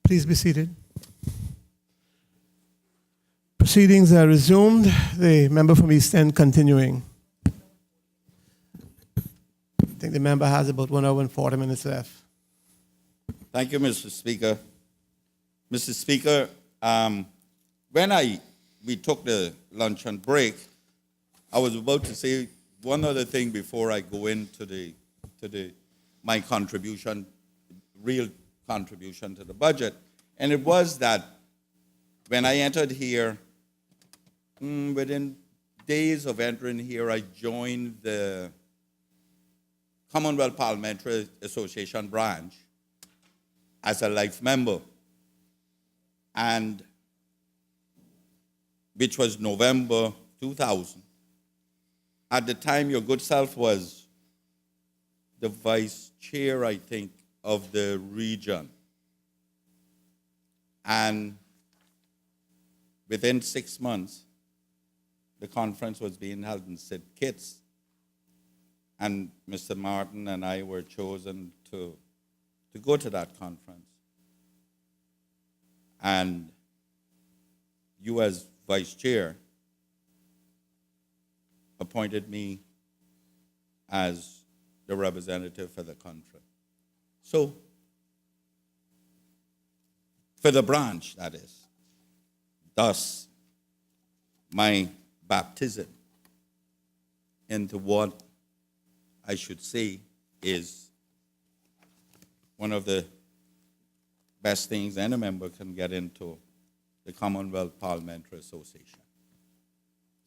Please be seated. Proceedings are resumed. The member from East End continuing. I think the member has about 1 hour and 40 minutes left. Thank you, Mr. Speaker. Mr. Speaker, when we took the luncheon break, I was about to say one other thing before I go into my contribution, real contribution to the budget, and it was that when I entered here, within days of entering here, I joined the Commonwealth Parliamentary Association branch as a life member, and which was November 2000. At the time, your good self was the vice chair, I think, of the region. And within 6 months, the conference was being held in St. Kitts. And Mr. Martin and I were chosen to go to that conference. And you, as vice chair, appointed me as the representative for the country. So, for the branch, that is. Thus, my baptism into what I should say is one of the best things any member can get into the Commonwealth Parliamentary Association.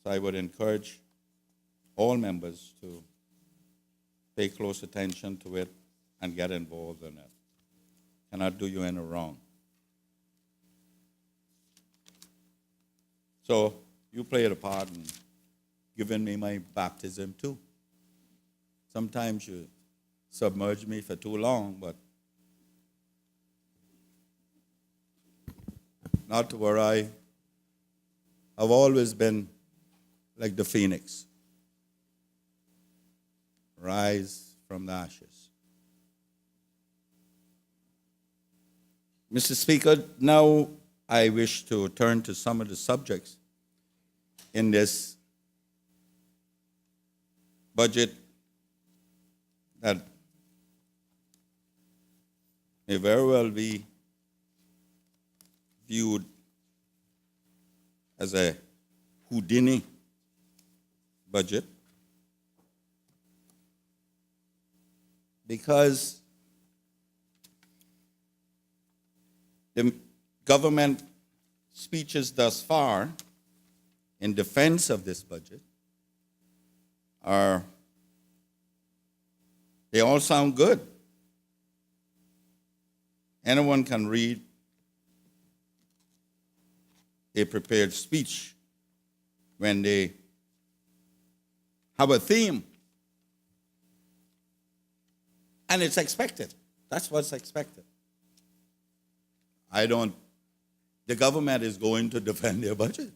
So I would encourage all members to pay close attention to it and get involved in it. Cannot do you any wrong. So you played a part in giving me my baptism too. Sometimes you submerge me for too long, but not to worry. I've always been like the phoenix. Rise from the ashes. Mr. Speaker, now I wish to turn to some of the subjects in this budget that may very well be viewed as a Houdini budget, because the government speeches thus far in defense of this budget they all sound good. Anyone can read a prepared speech when they have a theme. And it's expected. That's what's expected. The government is going to defend their budget.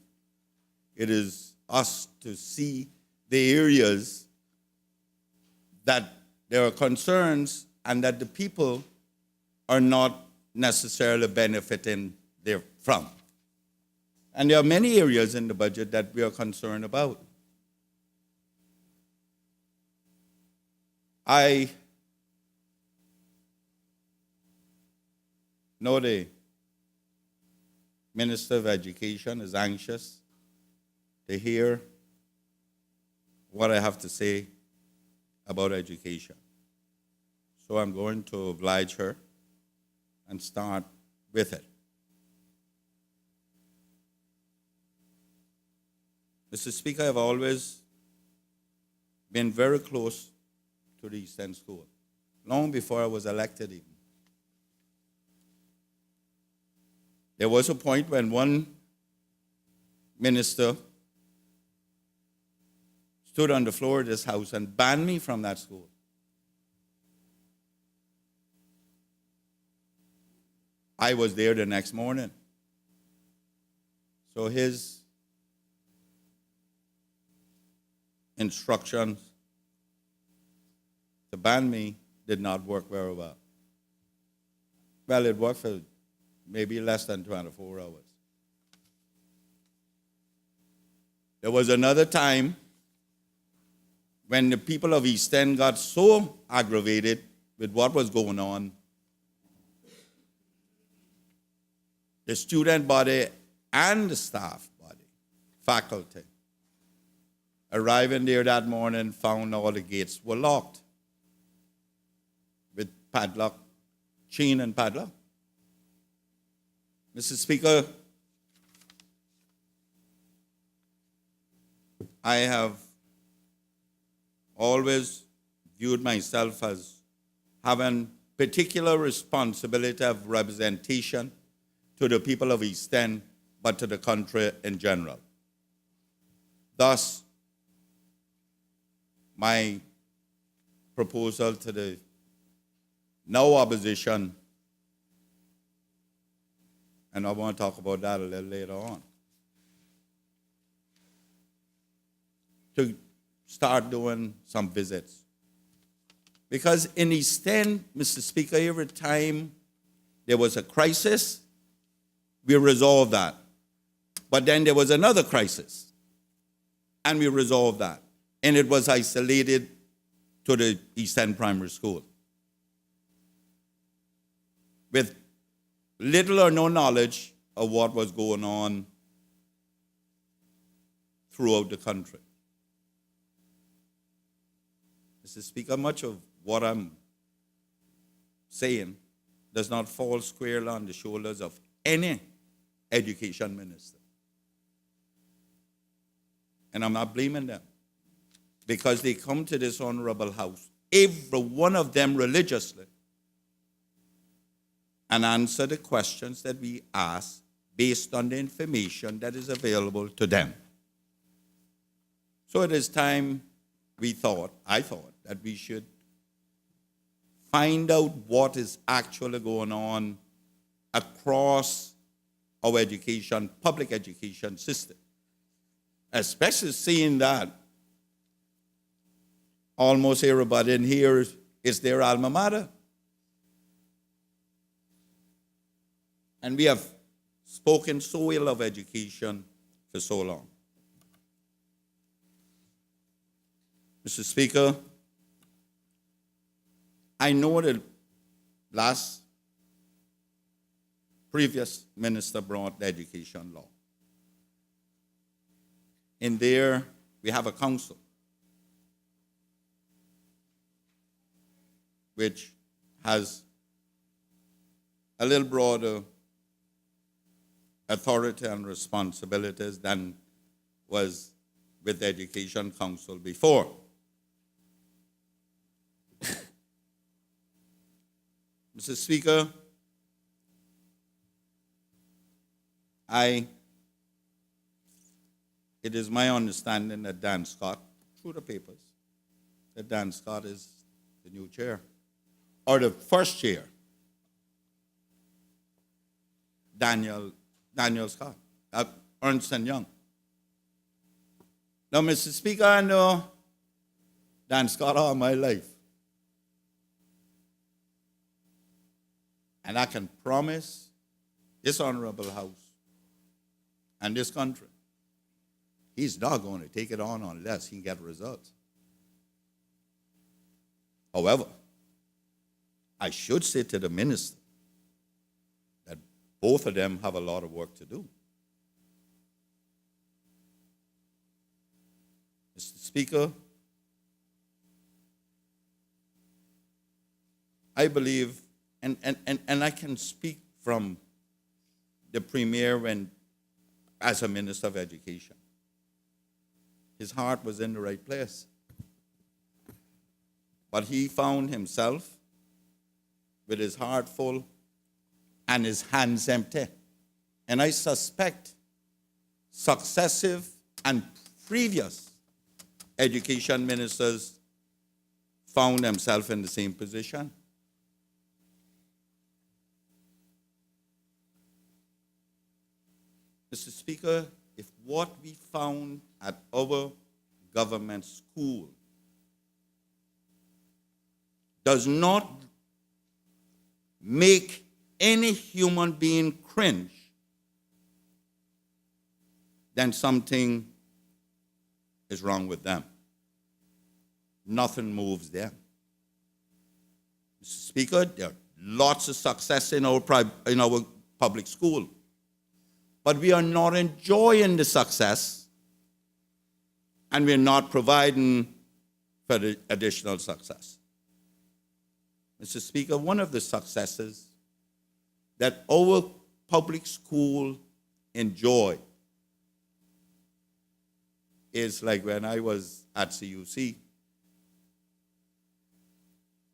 It is us to see the areas that there are concerns and that the people are not necessarily benefiting therefrom. And there are many areas in the budget that we are concerned about. I know the Minister of Education is anxious to hear what I have to say about education. So I'm going to oblige her and start with it. Mr. Speaker, I've always been very close to the East End School, long before I was elected even. There was a point when one minister stood on the floor of this house and banned me from that school. I was there the next morning. So his instructions to ban me did not work very well. Well, it worked for maybe less than 24 hours. There was another time when the people of East End got so aggravated with what was going on, the student body and the staff body, faculty, arriving there that morning, found all the gates were locked with padlock, chain and padlock. Mr. Speaker, I have always viewed myself as having particular responsibility of representation to the people of East End, but to the country in general. Thus, my proposal to the now opposition, and I want to talk about that a little later on, to start doing some visits. Because in East End, Mr. Speaker, every time there was a crisis, we resolved that. But then there was another crisis, and we resolved that. And it was isolated to the East End Primary School, with little or no knowledge of what was going on throughout the country. Mr. Speaker, much of what I'm saying does not fall squarely on the shoulders of any education minister. And I'm not blaming them, because they come to this honorable house, every one of them religiously, and answer the questions that we ask based on the information that is available to them. So it is time I thought, that we should find out what is actually going on across our education, public education system, especially seeing that almost everybody in here is their alma mater. And we have spoken so ill of education for so long. Mr. Speaker, I know that previous minister brought the education law. In there, we have a council which has a little broader authority and responsibilities than was with the Education Council before. Mr. Speaker, it is my understanding that Dan Scott, through the papers, that Dan Scott is the new chair, or the first chair, Daniel Scott, Ernst & Young. Now, Mr. Speaker, I know Dan Scott all my life. And I can promise this honorable house and this country, he's not going to take it on unless he gets results. However, I should say to the minister that both of them have a lot of work to do. Mr. Speaker, I believe, and I can speak from the Premier as a Minister of Education. His heart was in the right place. But he found himself with his heart full and his hands empty. And I suspect successive and previous education ministers found themselves in the same position. Mr. Speaker, if what we found at our government school does not make any human being cringe, then something is wrong with them. Nothing moves them. Mr. Speaker, there are lots of success in our public school, but we are not enjoying the success, and we're not providing for the additional success. Mr. Speaker, one of the successes that our public school enjoy is like when I was at CUC,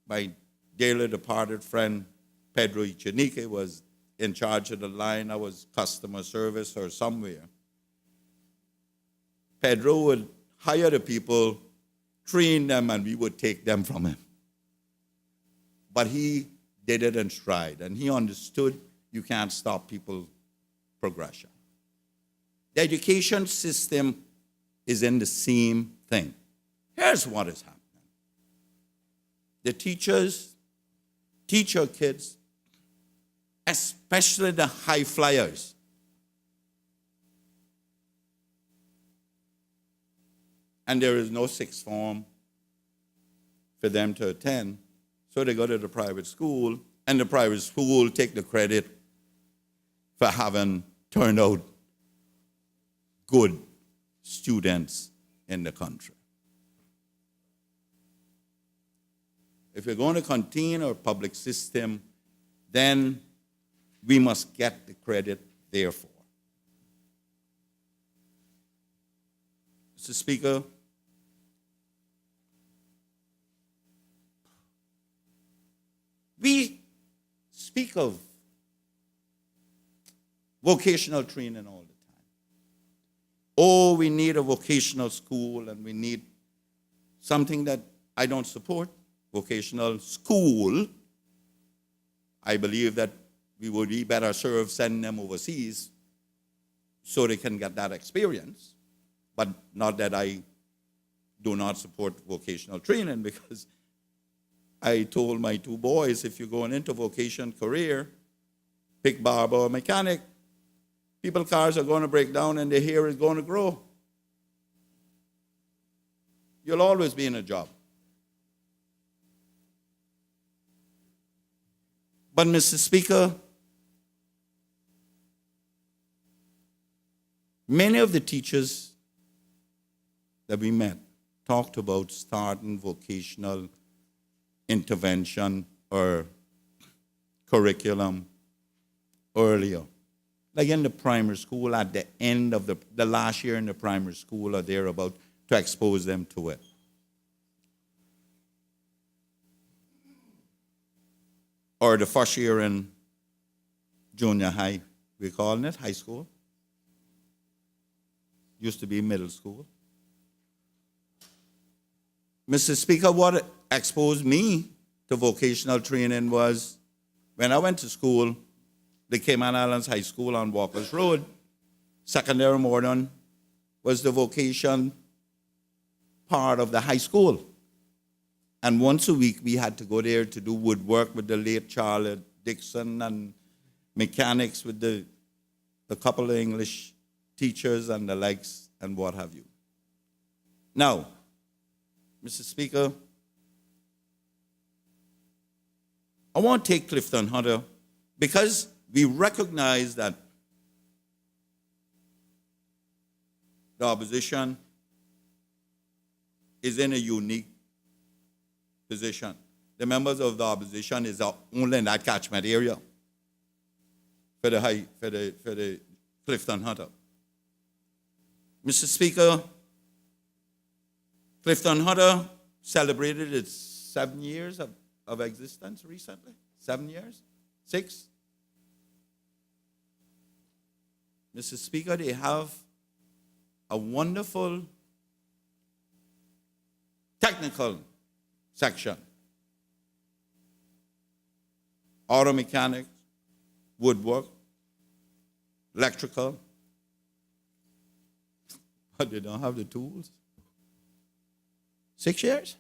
my dearly departed friend Pedro Echenique was in charge of the line. I was customer service or somewhere. Pedro would hire the people, train them, and we would take them from him. But he did it in stride, and he understood you can't stop people's progression. The education system is in the same thing. Here's what is happening. The teachers teach our kids, especially the high flyers, and there is no sixth form for them to attend, so they go to the private school, and the private school take the credit for having turned out good students in the country. If we're going to contain our public system, then we must get the credit therefore. Mr. Speaker, we speak of vocational training all the time. Oh, we need a vocational school, and we need something that I don't support, vocational school. I believe that we would be better served sending them overseas so they can get that experience. But not that I do not support vocational training, because I told my two boys, if you're going into vocation career, pick barber or mechanic. People's cars are going to break down and their hair is going to grow. You'll always be in a job. But, Mr. Speaker, many of the teachers that we met talked about starting vocational intervention or curriculum earlier. Like in the primary school, at the end of the last year in the primary school or thereabout, to expose them to it. Or the first year in junior high, we're calling it high school. Used to be middle school. Mr. Speaker, what exposed me to vocational training was when I went to school, the Cayman Islands High School on Walker's Road, secondary morning was the vocation part of the high school. And once a week, we had to go there to do woodwork with the late Charlotte Dixon and mechanics with a couple of English teachers and the likes and what have you. Now, Mr. Speaker, I want to take Clifton Hunter because we recognize that the opposition is in a unique position. The members of the opposition is only in that catchment area for the Clifton Hunter. Mr. Speaker, Clifton Hunter celebrated its 7 years of existence recently. 7 years? 6? Mr. Speaker, they have a wonderful technical section. Auto mechanics, woodwork, electrical, but they don't have the tools. 6 years?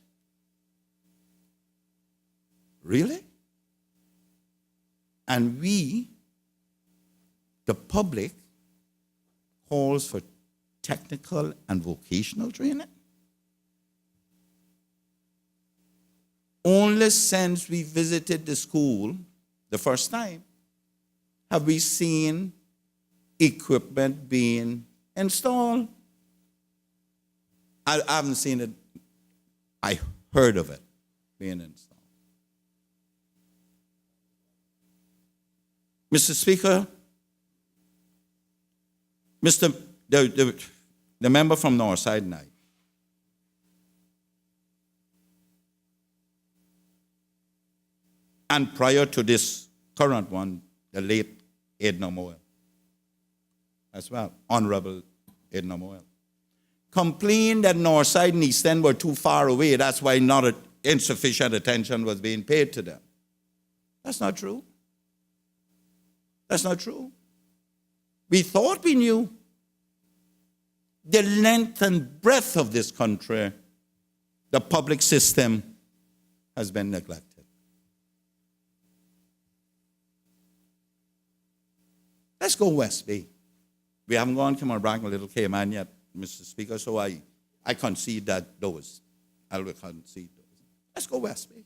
Really? And we the public calls for technical and vocational training. Only since we visited the school the first time have we seen equipment being installed. I haven't seen it. I heard of it being installed. Mr. Speaker, the member from Northside and I, and prior to this current one, the late Edna Moyle, as well, Honorable Edna Moyle, complained that Northside and East End were too far away. That's why not insufficient attention was being paid to them. That's not true. That's not true. We thought we knew. The length and breadth of this country, the public system has been neglected. Let's go West Bay. We haven't gone Cayman or Little Cayman yet, Mr. Speaker, so I concede that those. I will concede those. Let's go West Bay.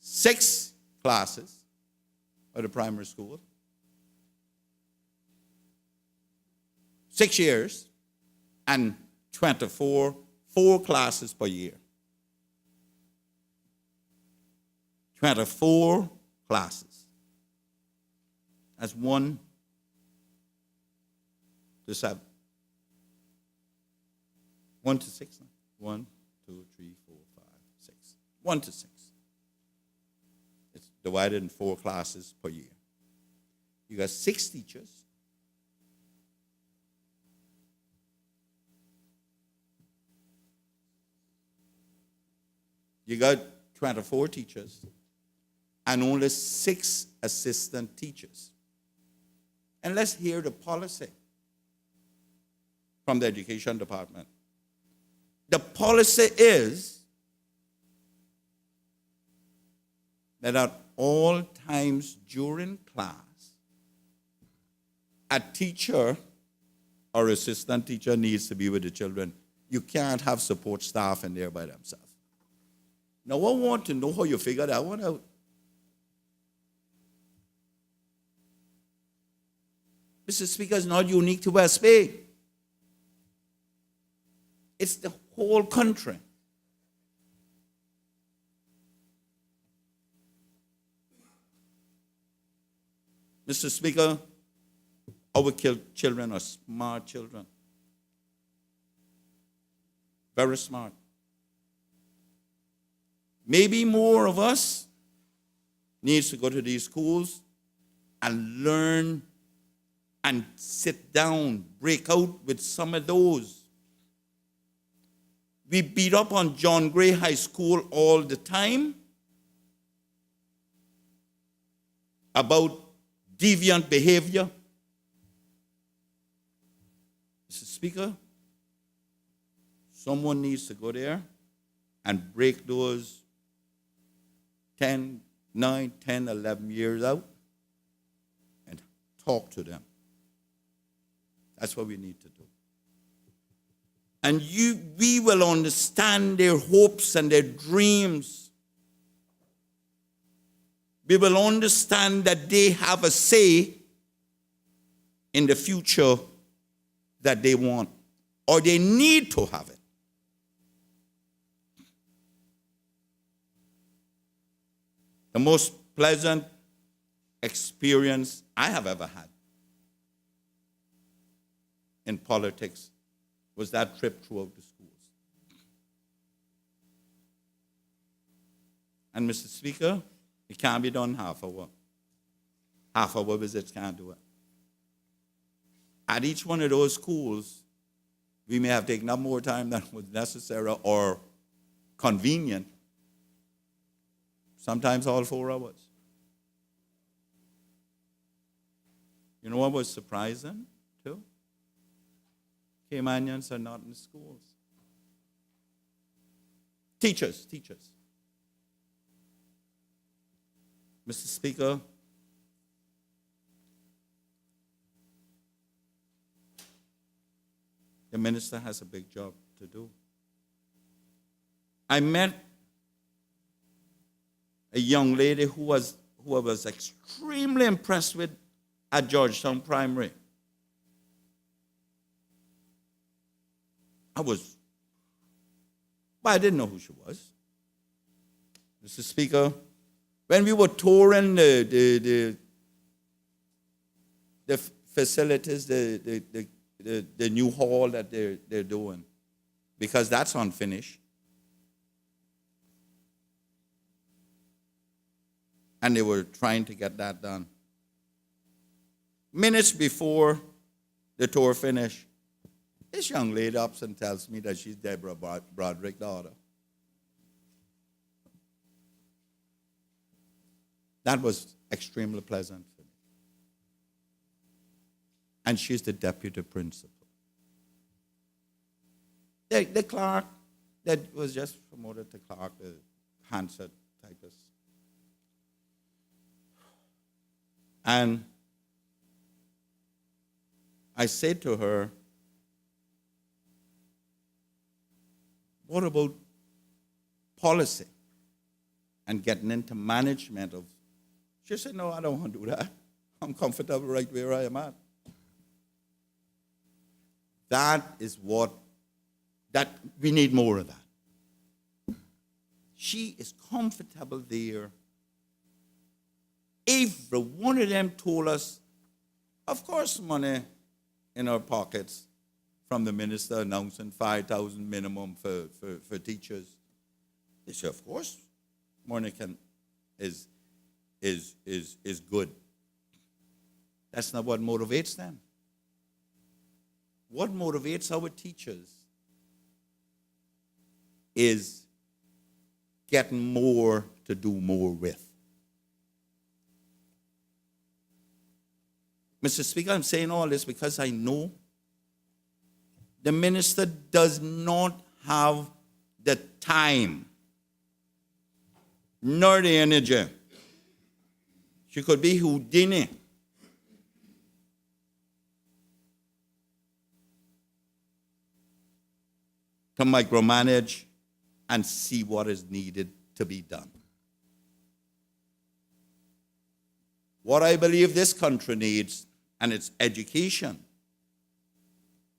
6 classes at the primary school. 6 years and 4 classes per year. 24 classes. That's 1 to 7. 1 to 6. 1, 2, 3, 4, 5, 6. 1 to 6. It's divided in 4 classes per year. You got 6 teachers. You got 24 teachers and only 6 assistant teachers. And let's hear the policy from the education department. The policy is that at all times during class, a teacher or assistant teacher needs to be with the children. You can't have support staff in there by themselves. Now, I want to know how you figure that one out. Mr. Speaker, is not unique to West Bay. It's the whole country. Mr. Speaker, our children are smart children. Very smart. Maybe more of us needs to go to these schools and learn and sit down, break out with some of those. We beat up on John Gray High School all the time about deviant behavior. Mr. Speaker, someone needs to go there and break those 9, 10, 11 years out and talk to them. That's what we need to do. And we will understand their hopes and their dreams. We will understand that they have a say in the future that they want, or they need to have it. The most pleasant experience I have ever had in politics was that trip throughout the schools. And Mr. Speaker, it can't be done half-hour. Half-hour visits can't do it. At each one of those schools, we may have taken up more time than was necessary or convenient. Sometimes all 4 hours. You know what was surprising, too? Caymanians are not in the schools. Teachers. Mr. Speaker, the minister has a big job to do. I met a young lady who I was extremely impressed with at Georgetown Primary. But I didn't know who she was. Mr. Speaker, when we were touring the facilities, the new hall that they're doing, because that's unfinished, and they were trying to get that done. Minutes before the tour finished, this young lady ups and tells me that she's Deborah Broderick's daughter. That was extremely pleasant for me. And she's the deputy principal. The clerk that was just promoted to clerk, the Hansard typist. And I said to her, what about policy and getting into management of? She said, no, I don't want to do that. I'm comfortable right where I am at. That is that we need more of that. She is comfortable there. Every one of them told us, of course, money in our pockets from the minister announcing 5,000 minimum for teachers. They said, of course, money is good. That's not what motivates them. What motivates our teachers is getting more to do more with. Mr. Speaker, I'm saying all this because I know the minister does not have the time nor the energy. She could be Houdini. To micromanage and see what is needed to be done. What I believe this country needs, and its education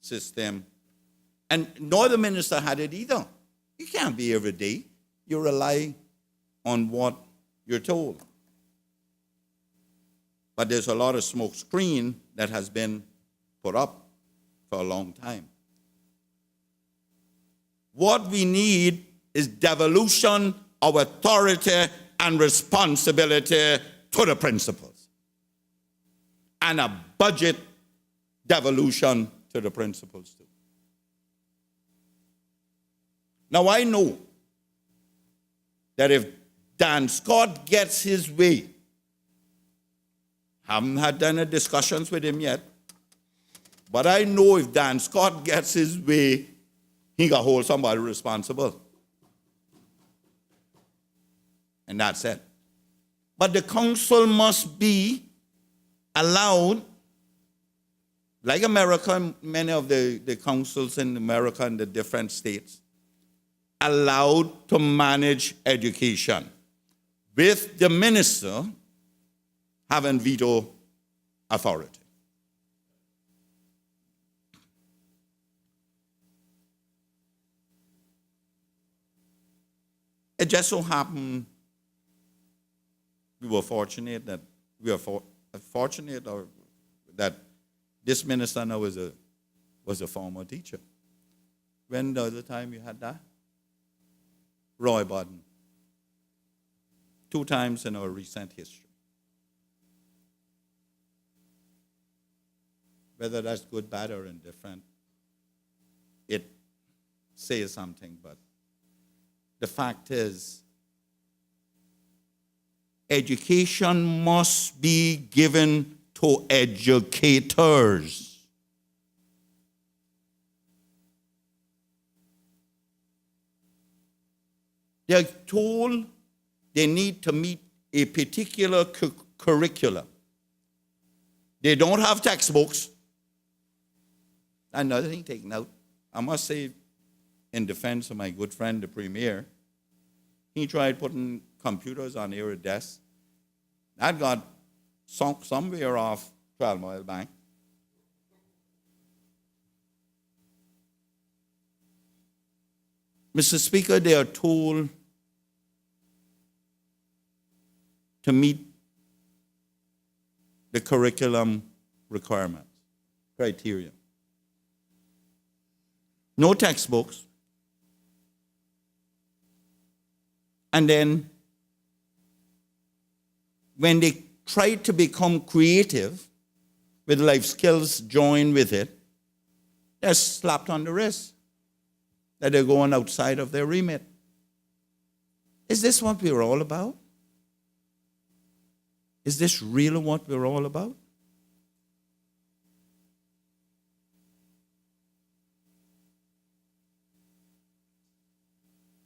system, and nor the minister had it either. You can't be every day. You rely on what you're told. But there's a lot of smoke screen that has been put up for a long time. What we need is devolution of authority and responsibility to the principals, and a budget devolution to the principals too. Now I know that if Dan Scott gets his way, haven't had any discussions with him yet, but I know if Dan Scott gets his way, he got to hold somebody responsible. And that's it. But the council must be allowed, like America, many of the councils in America and the different states, allowed to manage education, with the minister having veto authority. It just so happened we are fortunate that this minister now was a former teacher. When the other time you had that? Roy Bodden. 2 times in our recent history. Whether that's good, bad, or indifferent, it says something, but the fact is, education must be given to educators. They're told they need to meet a particular curriculum. They don't have textbooks. Another thing taken out. I must say, in defense of my good friend, the Premier, he tried putting computers on every desk. That got sunk somewhere off 12 Mile Bank. Mr. Speaker, they are told to meet the curriculum requirements, criteria. No textbooks. And then when they try to become creative with life skills joined with it, they're slapped on the wrist that they're going outside of their remit. Is this what we're all about? Is this really what we're all about?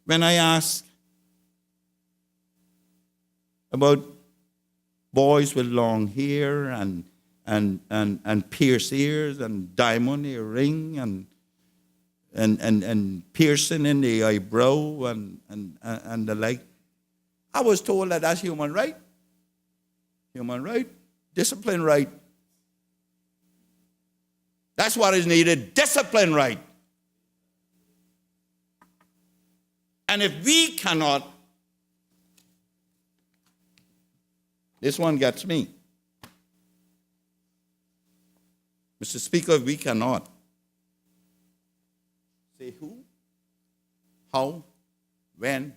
When I ask about boys with long hair and pierced ears and diamond earring and piercing in the eyebrow and the like, I was told that that's human right. Human right, discipline right. That's what is needed, discipline right. And if we cannot, this one gets me. Mr. Speaker, if we cannot say who, how, when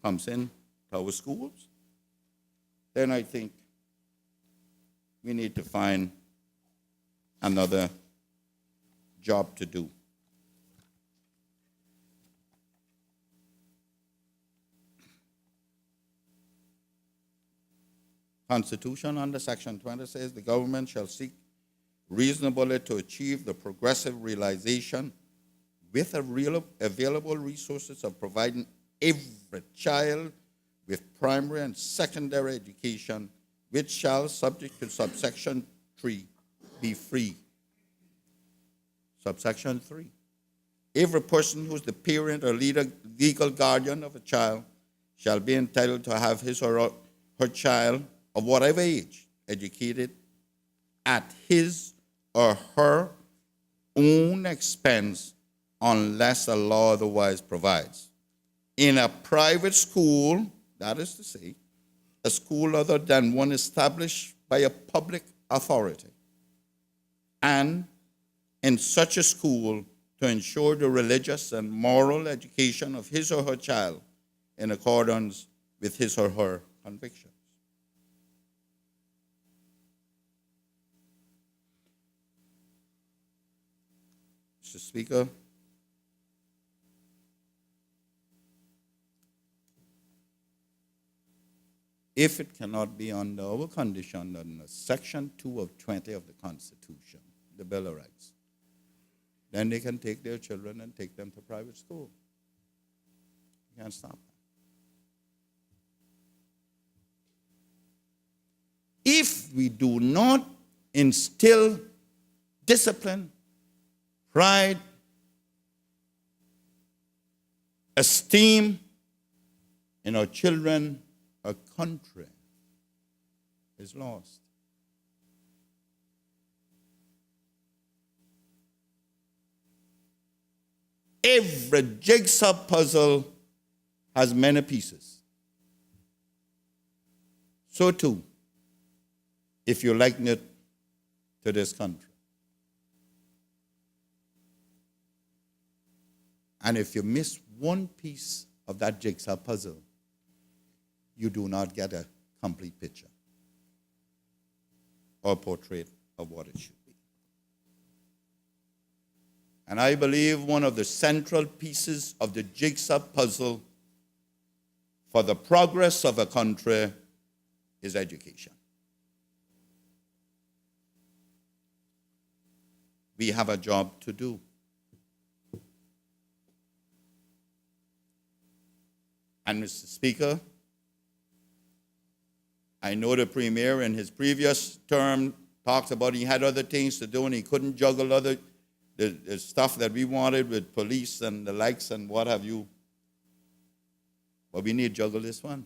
comes in to our schools, then I think we need to find another job to do. Constitution under Section 20 says the government shall seek reasonably to achieve the progressive realization with available resources of providing every child with primary and secondary education, which shall, subject to subsection 3, be free. Subsection 3. Every person who is the parent or legal guardian of a child shall be entitled to have his or her child of whatever age educated at his or her own expense unless the law otherwise provides. In a private school, that is to say, a school other than one established by a public authority, and in such a school to ensure the religious and moral education of his or her child in accordance with his or her convictions. Mr. Speaker, if it cannot be under our condition under Section 2 of 20 of the Constitution, the Bill of Rights, then they can take their children and take them to private school. You can't stop that. If we do not instill discipline, pride, esteem in our children, our country is lost. Every jigsaw puzzle has many pieces. So too, if you liken it to this country. And if you miss one piece of that jigsaw puzzle, you do not get a complete picture or portrait of what it should be. And I believe one of the central pieces of the jigsaw puzzle for the progress of a country is education. We have a job to do. And Mr. Speaker, I know the premier in his previous term talks about he had other things to do and he couldn't juggle the stuff that we wanted with police and the likes and what have you. But we need to juggle this one.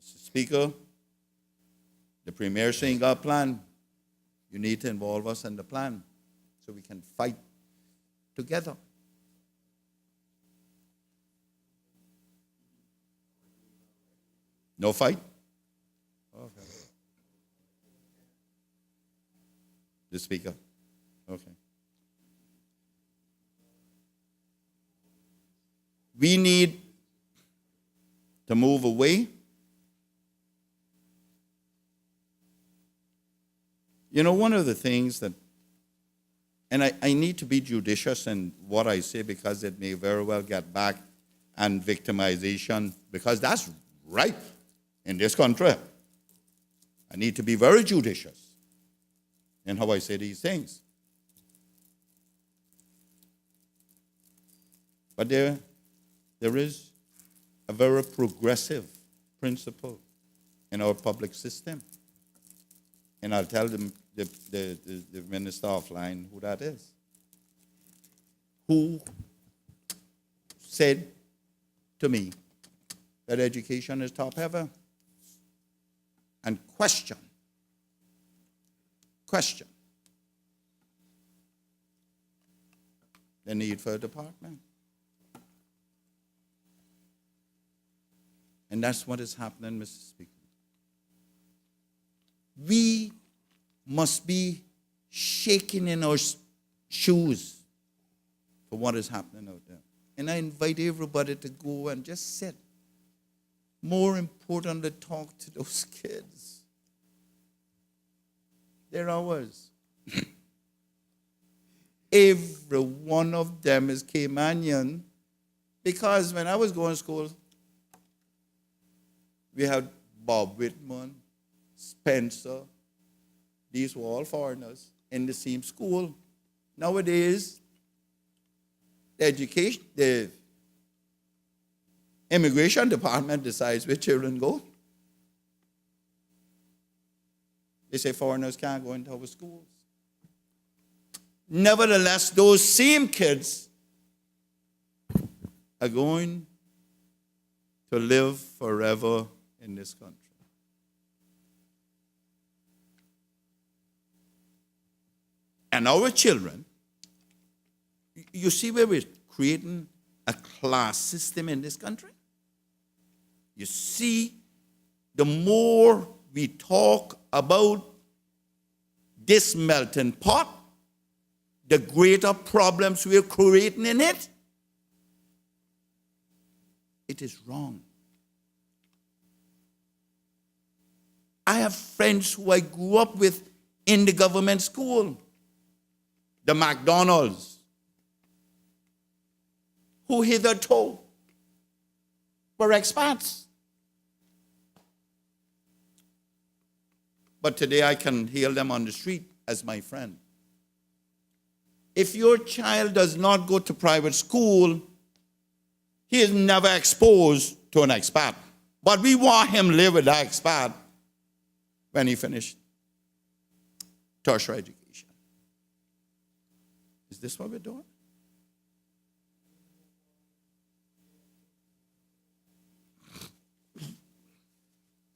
Mr. Speaker, the premier saying got a plan. You need to involve us in the plan so we can fight together. No fight? Okay. The speaker? Okay. We need to move away. You know, one of the things that, and I need to be judicious in what I say because it may very well get back and victimization, because that's right in this country. I need to be very judicious in how I say these things. But there is a very progressive principle in our public system. And I'll tell them the minister offline who that is, who said to me that education is top ever, and question the need for a department. And that's what is happening, Mr. Speaker. We must be shaking in our shoes for what is happening out there. And I invite everybody to go and just sit. More important to talk to those kids. They're ours. Every one of them is Caymanian, because when I was going to school, we had Bob Whitman, Spencer. These were all foreigners in the same school. Nowadays, the immigration department decides where children go. They say foreigners can't go into our schools. Nevertheless, those same kids are going to live forever in this country. And our children, you see where we're creating a class system in this country? You see, the more we talk about this melting pot, the greater problems we're creating in it. It is wrong. I have friends who I grew up with in the government school, the McDonald's, who hitherto were expats. But today I can hail them on the street as my friend. If your child does not go to private school, he is never exposed to an expat. But we want him to live with that expat when he finished tertiary education. Is this what we're doing?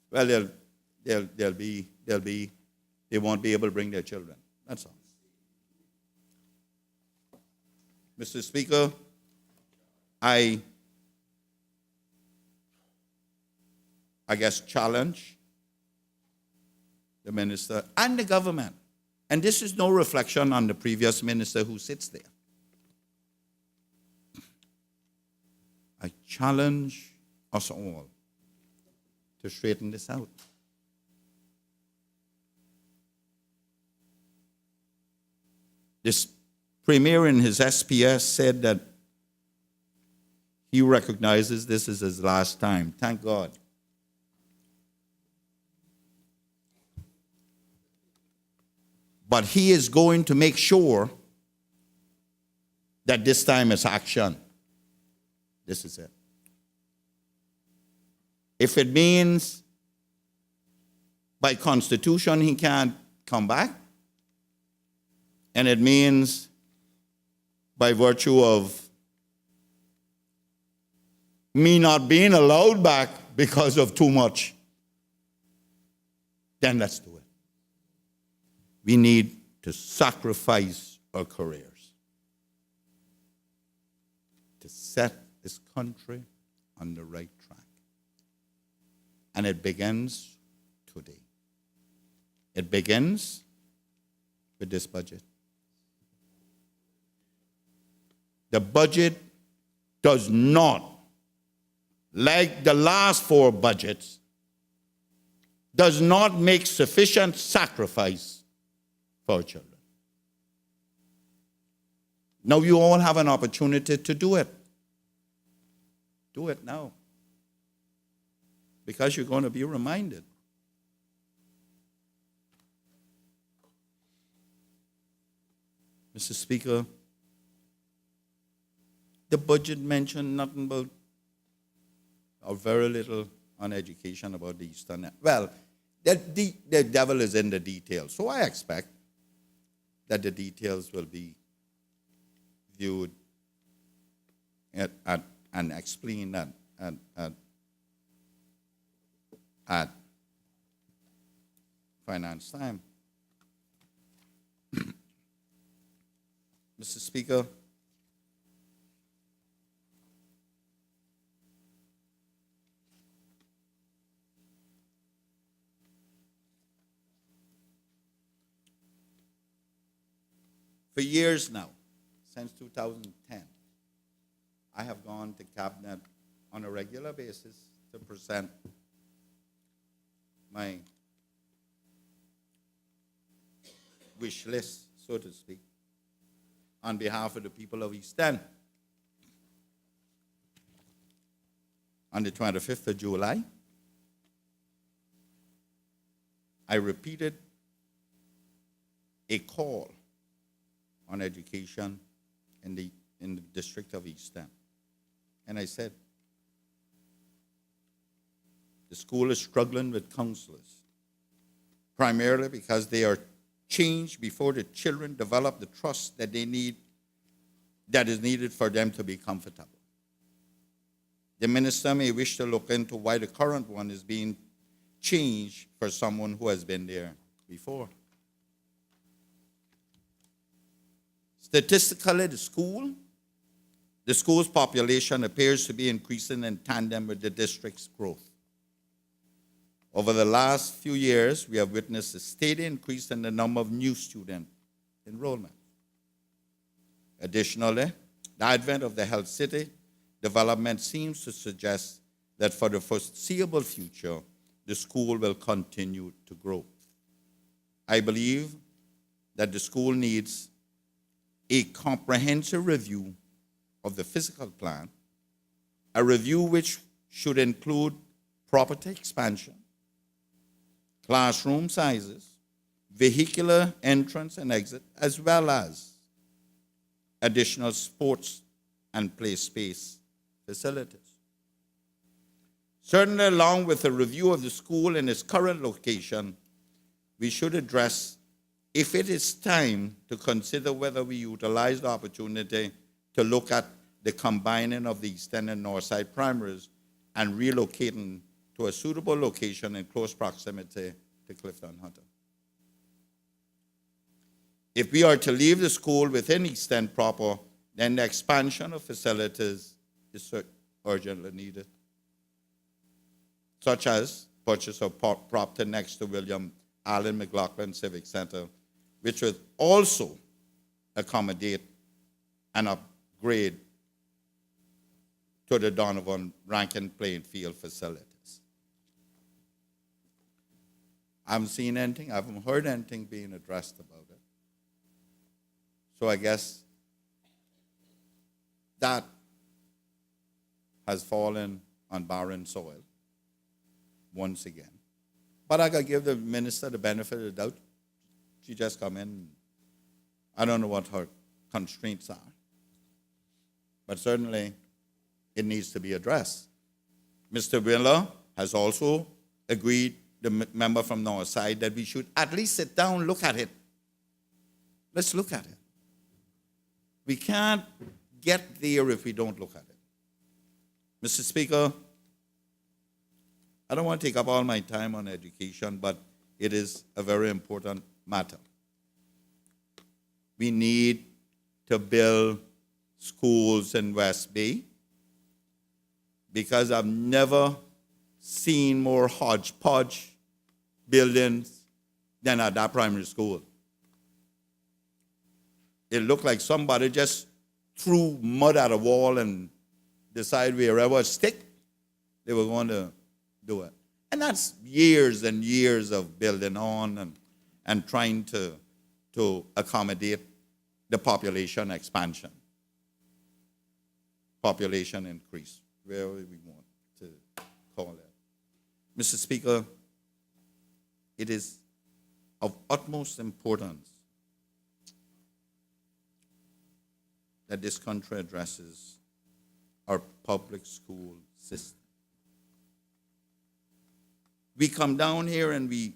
Well, they won't be able to bring their children. That's all. Mr. Speaker, I guess challenge the minister and the government. And this is no reflection on the previous minister who sits there. I challenge us all to straighten this out. This premier in his SPS said that he recognizes this is his last time. Thank God. But he is going to make sure that this time is action. This is it. If it means by constitution he can't come back, and it means by virtue of me not being allowed back because of too much, then let's do it. We need to sacrifice our careers to set this country on the right track. And it begins today. It begins with this budget. The budget does not, like the last 4 budgets, does not make sufficient sacrifice for our children. Now you all have an opportunity to do it. Do it now. Because you're going to be reminded. Mr. Speaker, the budget mentioned nothing about, or very little on education about the Eastern. Well, the devil is in the details. So I expect that the details will be viewed and explained at finance time. Mr. Speaker, for years now, since 2010, I have gone to Cabinet on a regular basis to present my wish list, so to speak, on behalf of the people of East End. On the 25th of July, I repeated a call on education in the district of East End. And I said, the school is struggling with counselors, primarily because they are changed before the children develop the trust that they need, that is needed for them to be comfortable. The minister may wish to look into why the current one is being changed for someone who has been there before. Statistically, the school's population appears to be increasing in tandem with the district's growth. Over the last few years, we have witnessed a steady increase in the number of new student enrollment. Additionally, the advent of the Health City development seems to suggest that for the foreseeable future, the school will continue to grow. I believe that the school needs a comprehensive review of the physical plan, a review which should include property expansion, classroom sizes, vehicular entrance and exit, as well as additional sports and play space facilities. Certainly, along with a review of the school in its current location, we should address if it is time to consider whether we utilize the opportunity to look at the combining of the Eastern and Northside primaries and relocating to a suitable location in close proximity to Clifton Hunter. If we are to leave the school within East End proper, then the expansion of facilities is urgently needed, such as purchase of property next to William Allen McLaughlin Civic Center, which would also accommodate and upgrade to the Donovan Rankin playing field facilities. I haven't seen anything, I haven't heard anything being addressed about it. So I guess that has fallen on barren soil once again. But I gotta give the minister the benefit of the doubt. She just come in. I don't know what her constraints are. But certainly it needs to be addressed. Mr. Wheeler has also agreed, the member from North Side, that we should at least sit down, look at it. Let's look at it. We can't get there if we don't look at it. Mr. Speaker, I don't want to take up all my time on education, but it is a very important matter. We need to build schools in West Bay because I've never seen more hodgepodge buildings than at that primary school. It looked like somebody just threw mud at a wall and decided wherever it stick, they were going to do it. And that's years and years of building on and trying to accommodate the population expansion, population increase, wherever we want to call it. Mr. Speaker, it is of utmost importance that this country addresses our public school system. We come down here and we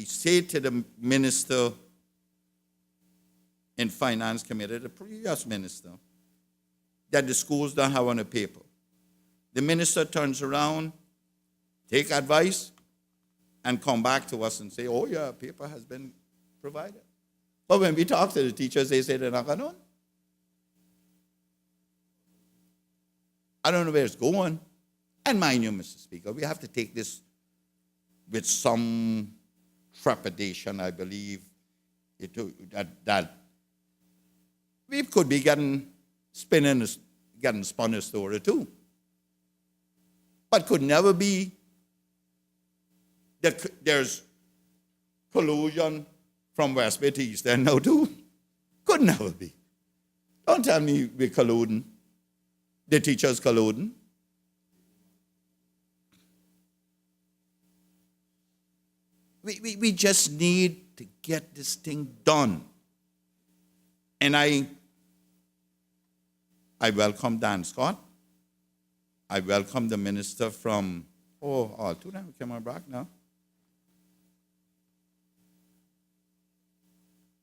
say to the minister in Finance Committee, the previous minister, that the schools don't have on a paper. The minister turns around, take advice, and come back to us and say, oh yeah, paper has been provided. But when we talk to the teachers, they say they're not going on. I don't know where it's going. And mind you, Mr. Speaker, we have to take this with some trepidation, I believe, that we could be getting spun a story too. But could never be that there's collusion from West Bay to East End now too. Could never be. Don't tell me we're colluding. The teachers colluding. We just need to get this thing done. And I welcome Dan Scott. I welcome the minister from, all two now, Cayman back now.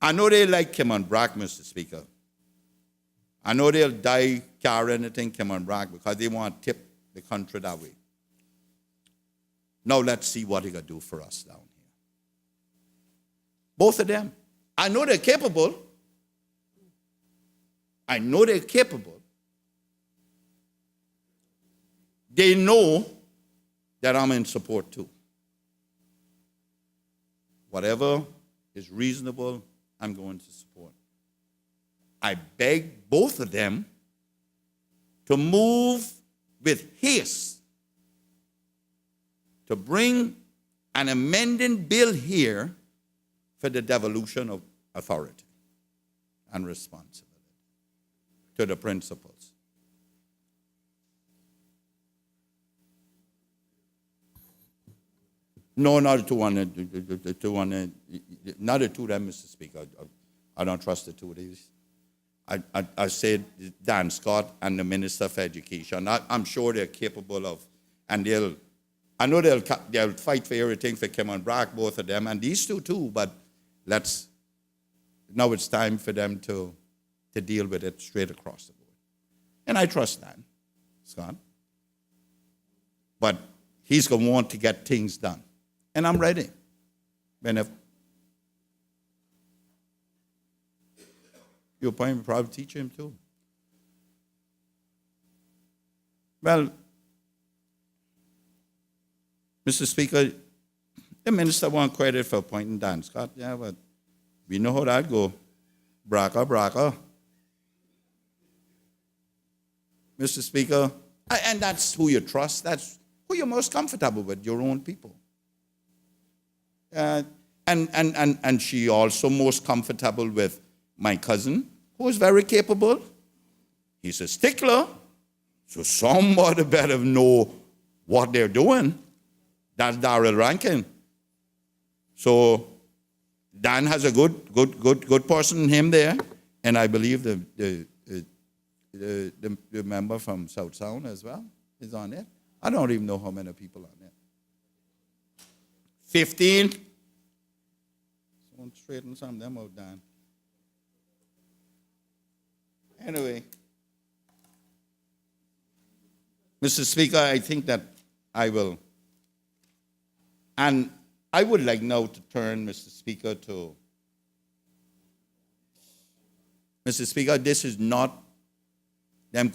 I know they like Cayman Brack, Mr. Speaker. I know they'll die carrying anything Cayman Brack because they want to tip the country that way. Now let's see what he can do for us down here. Both of them. I know they're capable. I know they're capable. They know that I'm in support too. Whatever is reasonable, I'm going to support. I beg both of them to move with haste to bring an amending bill here for the devolution of authority and responsibility to the principals. No, not the 200, not the two of them, Mr. Speaker. I don't trust the two of these. I said Dan Scott and the Minister of Education. I'm sure they're capable of, and I know they'll fight for everything for Cayman Brack, both of them, and these two too, but now it's time for them to deal with it straight across the board. And I trust Dan Scott. But he's going to want to get things done. And I'm ready. Whenever. You'll probably teach him too. Well, Mr. Speaker, the minister wants credit for appointing Dan Scott. Yeah, but we know how that go. Bracca. Mr. Speaker, and that's who you trust. That's who you're most comfortable with, your own people. And she also most comfortable with my cousin, who is very capable. He's a stickler, so somebody better know what they're doing. That's Darrell Rankin. So Dan has a good person in him there, and I believe the member from South Sound as well is on it. I don't even know how many people on it. 15? Someone straighten some of them out, Dan. Anyway, Mr. Speaker, I think that I will, and I would like now to turn, Mr. Speaker, to, Mr. Speaker, this is not them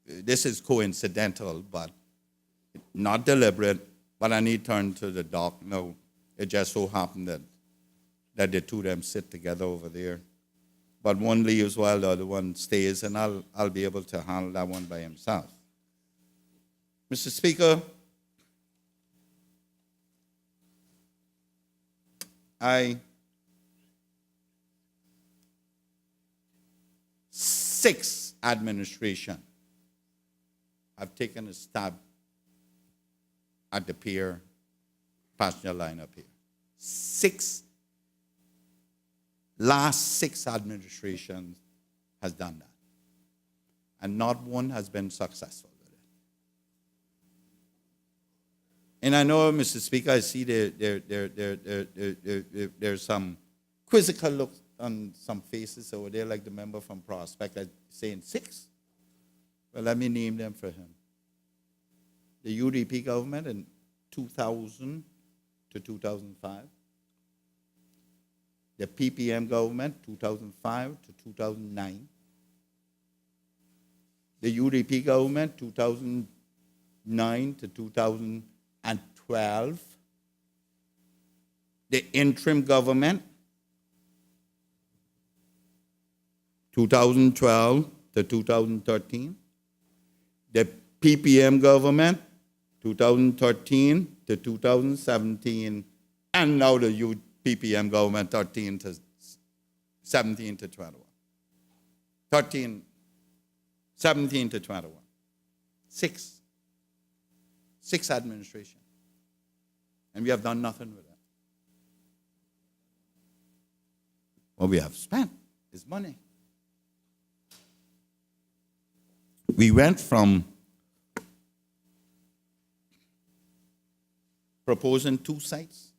this is coincidental, but not deliberate, but I need to turn to the dock now. It just so happened that the two of them sit together over there. But one leaves while the other one stays, and I'll be able to handle that one by himself. Mr. Speaker, six administration have taken a stab at the pier, passenger line up here. Last six administrations has done that. And not one has been successful with it. And I know, Mr. Speaker, I see there's some quizzical look on some faces over there, like the member from Prospect saying six. Well, let me name them for him. The UDP government in 2000 to 2005. The PPM government, 2005 to 2009. The UDP government, 2009 to 2012. The interim government, 2012 to 2013. The PPM government, 2013 to 2017. And now the PPM government, 17 to 21. 17 to 21. Six administration. And we have done nothing with it. What we have spent is money. We went from proposing 2 sites,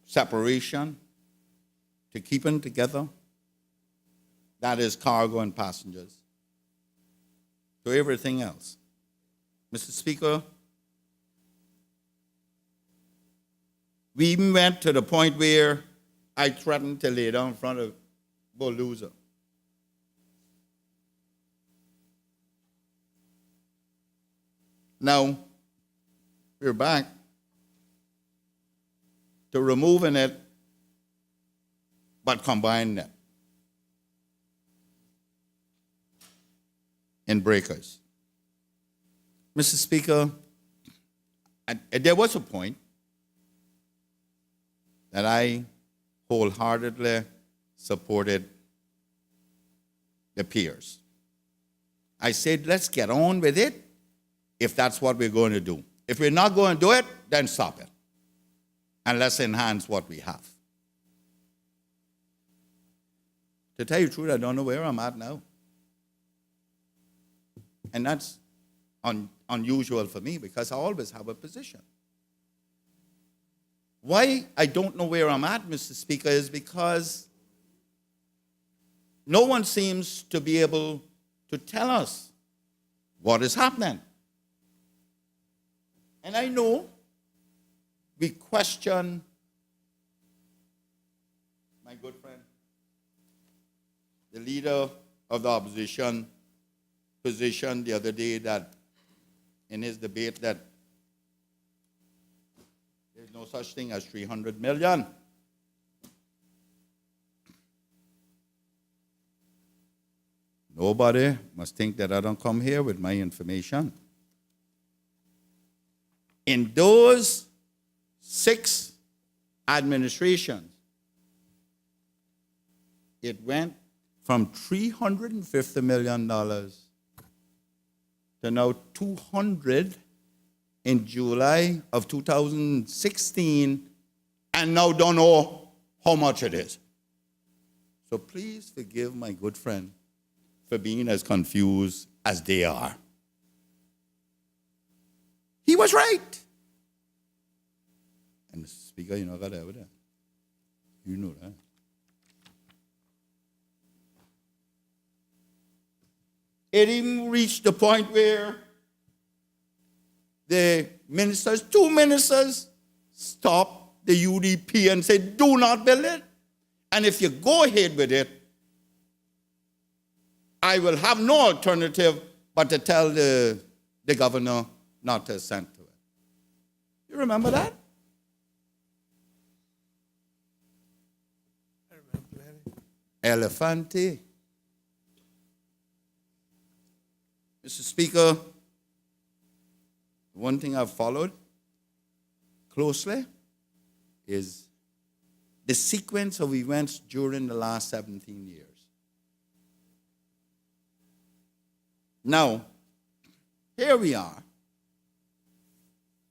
separation, to keeping together, that is cargo and passengers, to everything else. Mr. Speaker, we even went to the point where I threatened to lay down in front of Bulldozer. Now, we're back to removing it, but combining it in breakers. Mr. Speaker, there was a point that I wholeheartedly supported the piers. I said, let's get on with it if that's what we're going to do. If we're not going to do it, then stop it. And let's enhance what we have. To tell you the truth, I don't know where I'm at now. And that's unusual for me because I always have a position. Why I don't know where I'm at, Mr. Speaker, is because no one seems to be able to tell us what is happening. And I know we question my good friend, the leader of the opposition, position the other day that in his debate that there's no such thing as 300 million. Nobody must think that I don't come here with my information. In those 6 administrations, it went from $350 million to now 200 in July of 2016, and now don't know how much it is. So please forgive my good friend for being as confused as they are. He was right. And Mr. Speaker, you know, got evidence. You know that. It even reached the point where the ministers, 2 ministers, stopped the UDP and said, do not build it. And if you go ahead with it, I will have no alternative but to tell the governor not to assent to it. You remember that? I remember that. Elefante. Mr. Speaker, one thing I've followed closely is the sequence of events during the last 17 years. Now, here we are.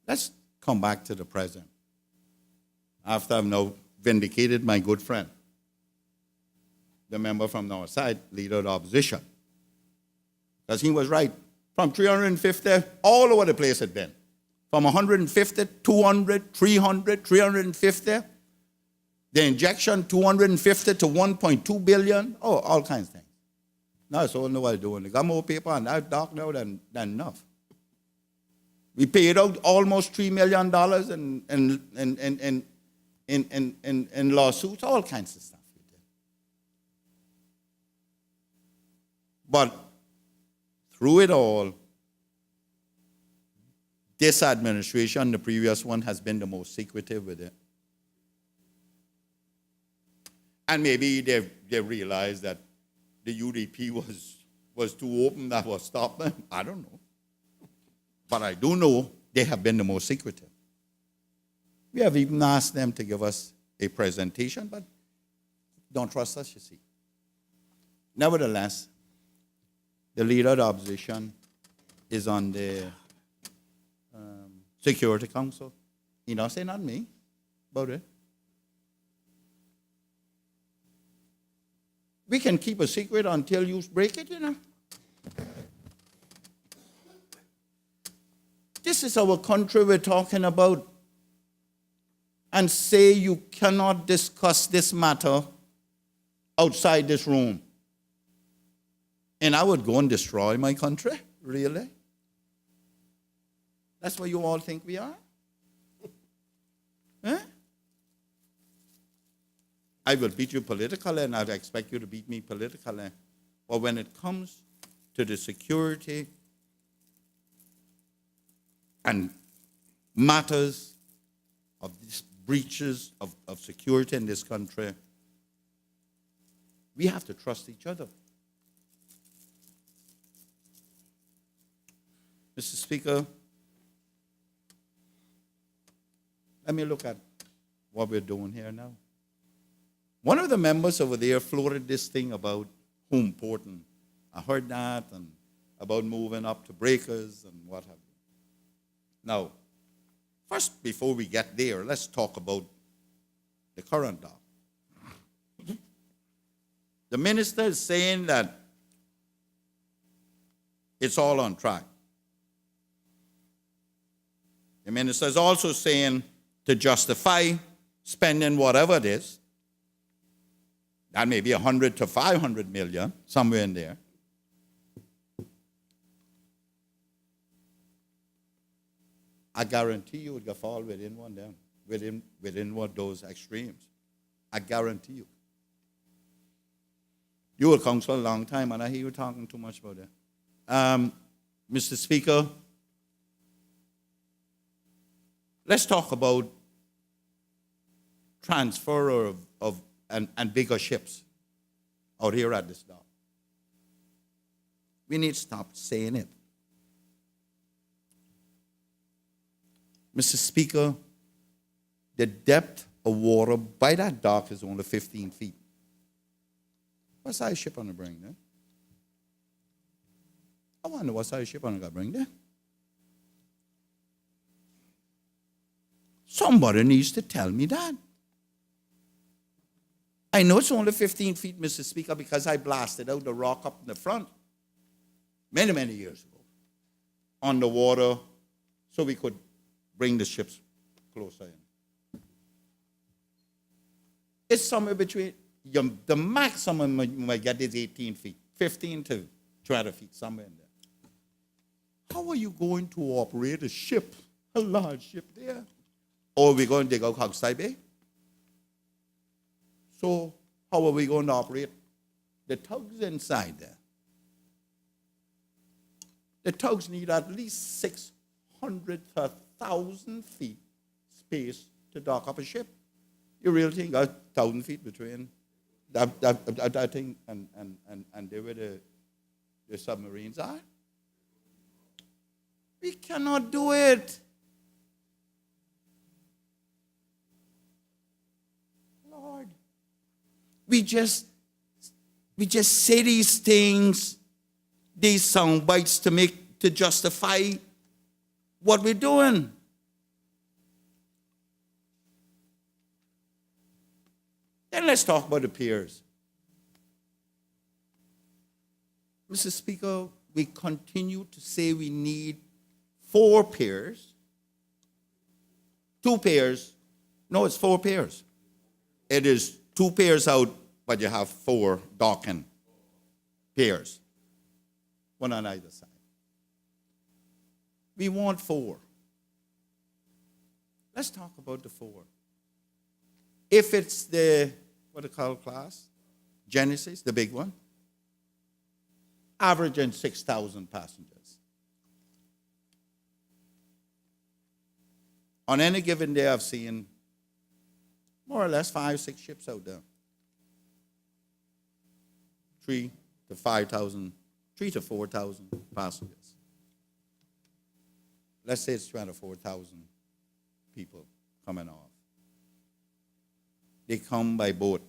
Let's come back to the present. After I've now vindicated my good friend, the member from the North Side, leader of the opposition. Because he was right. From 350, all over the place it been. From 150, 200, 300, 350. The injection, 250 to 1.2 billion. Oh, all kinds of things. Now it's all nobody doing. They got more paper and that's dark now than enough. We paid out almost $3 million in lawsuits, all kinds of stuff we did. But through it all, this administration, the previous one, has been the most secretive with it. And maybe they realized that the UDP was too open, that was stopped them. I don't know. But I do know they have been the most secretive. We have even asked them to give us a presentation, but don't trust us, you see. Nevertheless, the leader of the opposition is on the Security Council. He not say not me about it. We can keep a secret until you break it, you know. This is our country we're talking about. And say you cannot discuss this matter outside this room. And I would go and destroy my country, really? That's what you all think we are? Huh? I will beat you politically, and I'd expect you to beat me politically. But when it comes to the security and matters of these breaches of security in this country, we have to trust each other. Mr. Speaker, let me look at what we're doing here now. One of the members over there floated this thing about home important. I heard that, and about moving up to breakers and what have you. Now, first, before we get there, let's talk about the current dock. The minister is saying that it's all on track. The minister is also saying to justify spending whatever it is, that may be 100 to 500 million, somewhere in there. I guarantee you it will fall within one of them, within one of those extremes. I guarantee you. You were counsel a long time, and I hear you talking too much about that. Mr. Speaker, let's talk about transfer of bigger ships out here at this dock. We need to stop saying it. Mr. Speaker, the depth of water by that dock is only 15 feet. What size ship on the bring there? I wonder what size ship on the bring there. Somebody needs to tell me that. I know it's only 15 feet, Mr. Speaker, because I blasted out the rock up in the front. many, many years ago, on the water so we could bring the ships closer in. It's somewhere between, the maximum you might get is 18 feet, 15 to 20 feet, somewhere in there. How are you going to operate a ship, a large ship there? Or are we going to dig out Hogside Bay? So how are we going to operate the tugs inside there? The tugs need at least 600 to 1,000 feet space to dock up a ship. You really think 1,000 feet between that thing and there where the submarines are? We cannot do it. Lord, we just say these things, these sound bites to justify what we're doing. Then let's talk about the piers. Mr. Speaker, we continue to say we need 4 piers. 2 piers. No, it's 4 piers. It is 2 piers out, but you have 4 docking piers, one on either side. We want 4. Let's talk about the 4. If it's the, what they call class, Genesis, the big one, averaging 6,000 passengers. On any given day, I've seen more or less 5, 6 ships out there. 3 to 5,000, 3 to 4,000 passengers. Let's say it's 24,000 people coming off. They come by boat.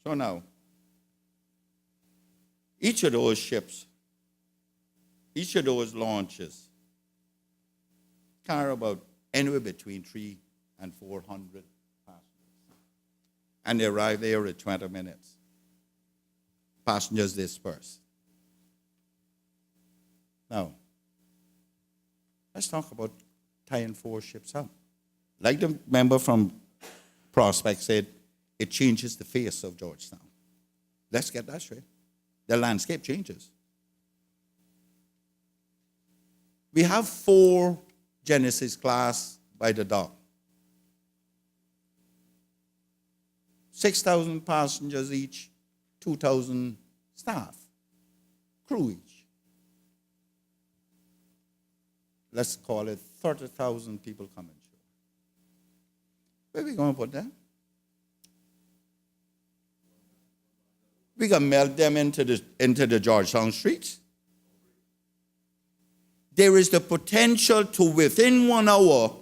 So now, each of those ships, each of those launches carry about anywhere between 300 and 400 passengers. And they arrive there in 20 minutes. Passengers disperse. Now, let's talk about tying 4 ships up. Like the member from Prospect said, it changes the face of Georgetown. Let's get that straight. The landscape changes. We have 4 Genesis class by the dock. 6,000 passengers each, 2,000 staff, crew each. Let's call it 30,000 people coming through. Where are we going to put them? We can melt them into the Georgetown streets. There is the potential to, within 1 hour,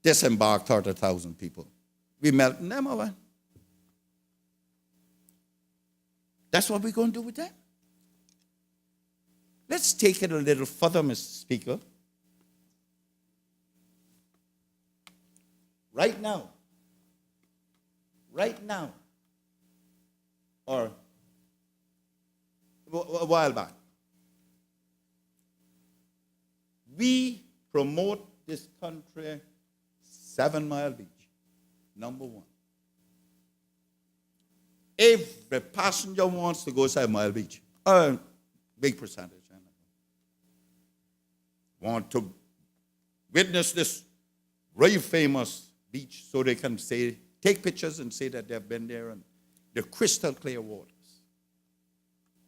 disembark 30,000 people. We melting them over. That's what we're going to do with them. Let's take it a little further, Mr. Speaker. Right now, or a while back, we promote this country 7 Mile Beach, number 1. If the passenger wants to go 7 Mile Beach, a big percentage, want to witness this very famous beach so they can say, take pictures and say that they've been there and the crystal clear waters.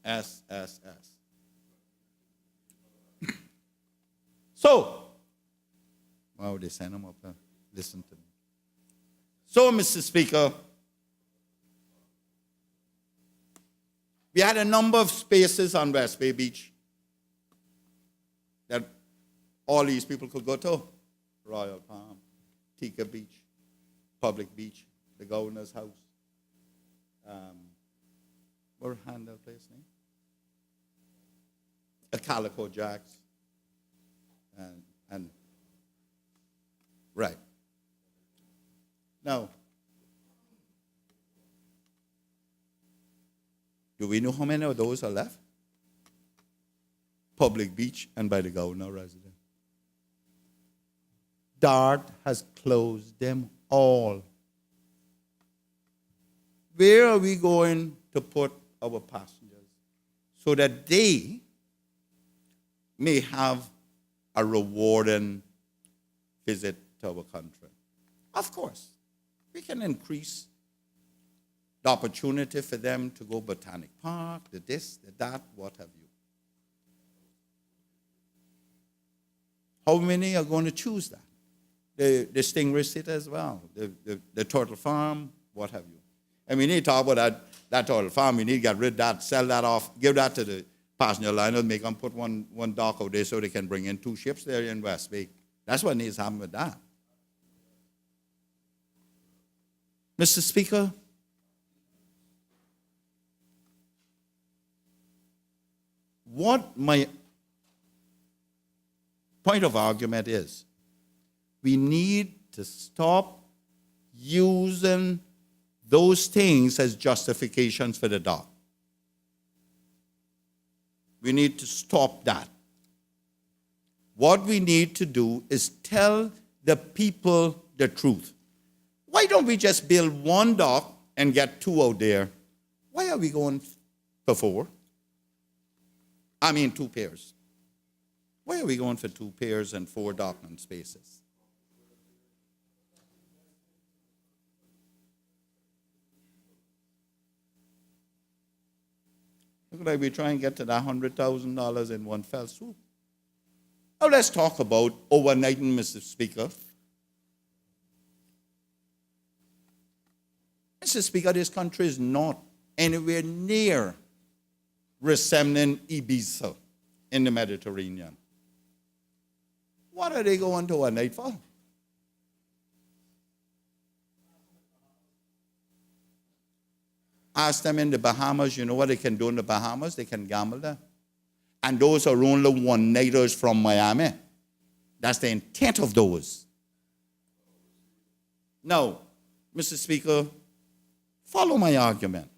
S. So, wow, they send them up there. Listen to me. So, Mr. Speaker, we had a number of spaces on West Bay Beach that all these people could go to. Royal Palm, Tika Beach, Public Beach, the Governor's House. What Handel place name? A Calico Jacks. And right. Now, Do we know how many of those are left? Public Beach and by the governor residence. DART has closed them all. Where are we going to put our passengers so that they may have a rewarding visit to our country? Of course, we can increase the opportunity for them to go Botanic Park, the this, the that, what have you. How many are going to choose that? The Stingray City as well, the turtle farm, what have you. And we need to talk about that turtle farm. We need to get rid of that, sell that off, give that to the passenger liners, make them put one dock out there so they can bring in 2 ships there in West Bay. That's what needs to happen with that. Mr. Speaker, what my point of argument is, we need to stop using those things as justifications for the dock. We need to stop that. What we need to do is tell the people the truth. Why don't we just build one dock and get 2 out there? Why are we going for 4? 2 pairs. Why are we going for 2 pairs and 4 docking spaces? Look like we try and get to that $100,000 in one fell swoop. Now let's talk about overnighting, Mr. Speaker. Mr. Speaker, this country is not anywhere near resembling Ibiza in the Mediterranean. What are they going to overnight for? Ask them in the Bahamas, you know what they can do in the Bahamas? They can gamble there. And those are only one-nighters from Miami. That's the intent of those. Now, Mr. Speaker, follow my argument.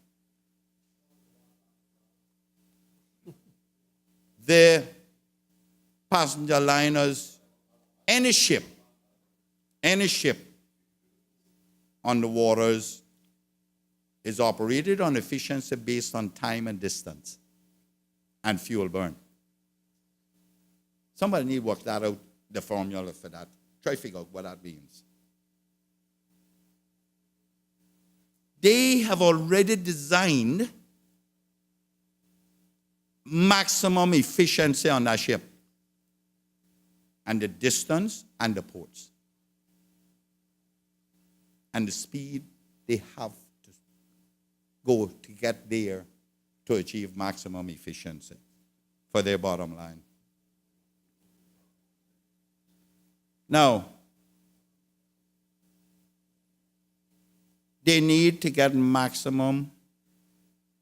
The passenger liners, any ship on the waters is operated on efficiency based on time and distance and fuel burn. Somebody need to work that out, the formula for that. Try to figure out what that means. They have already designed maximum efficiency on that ship and the distance and the ports and the speed they have to go to get there to achieve maximum efficiency for their bottom line. Now, they need to get maximum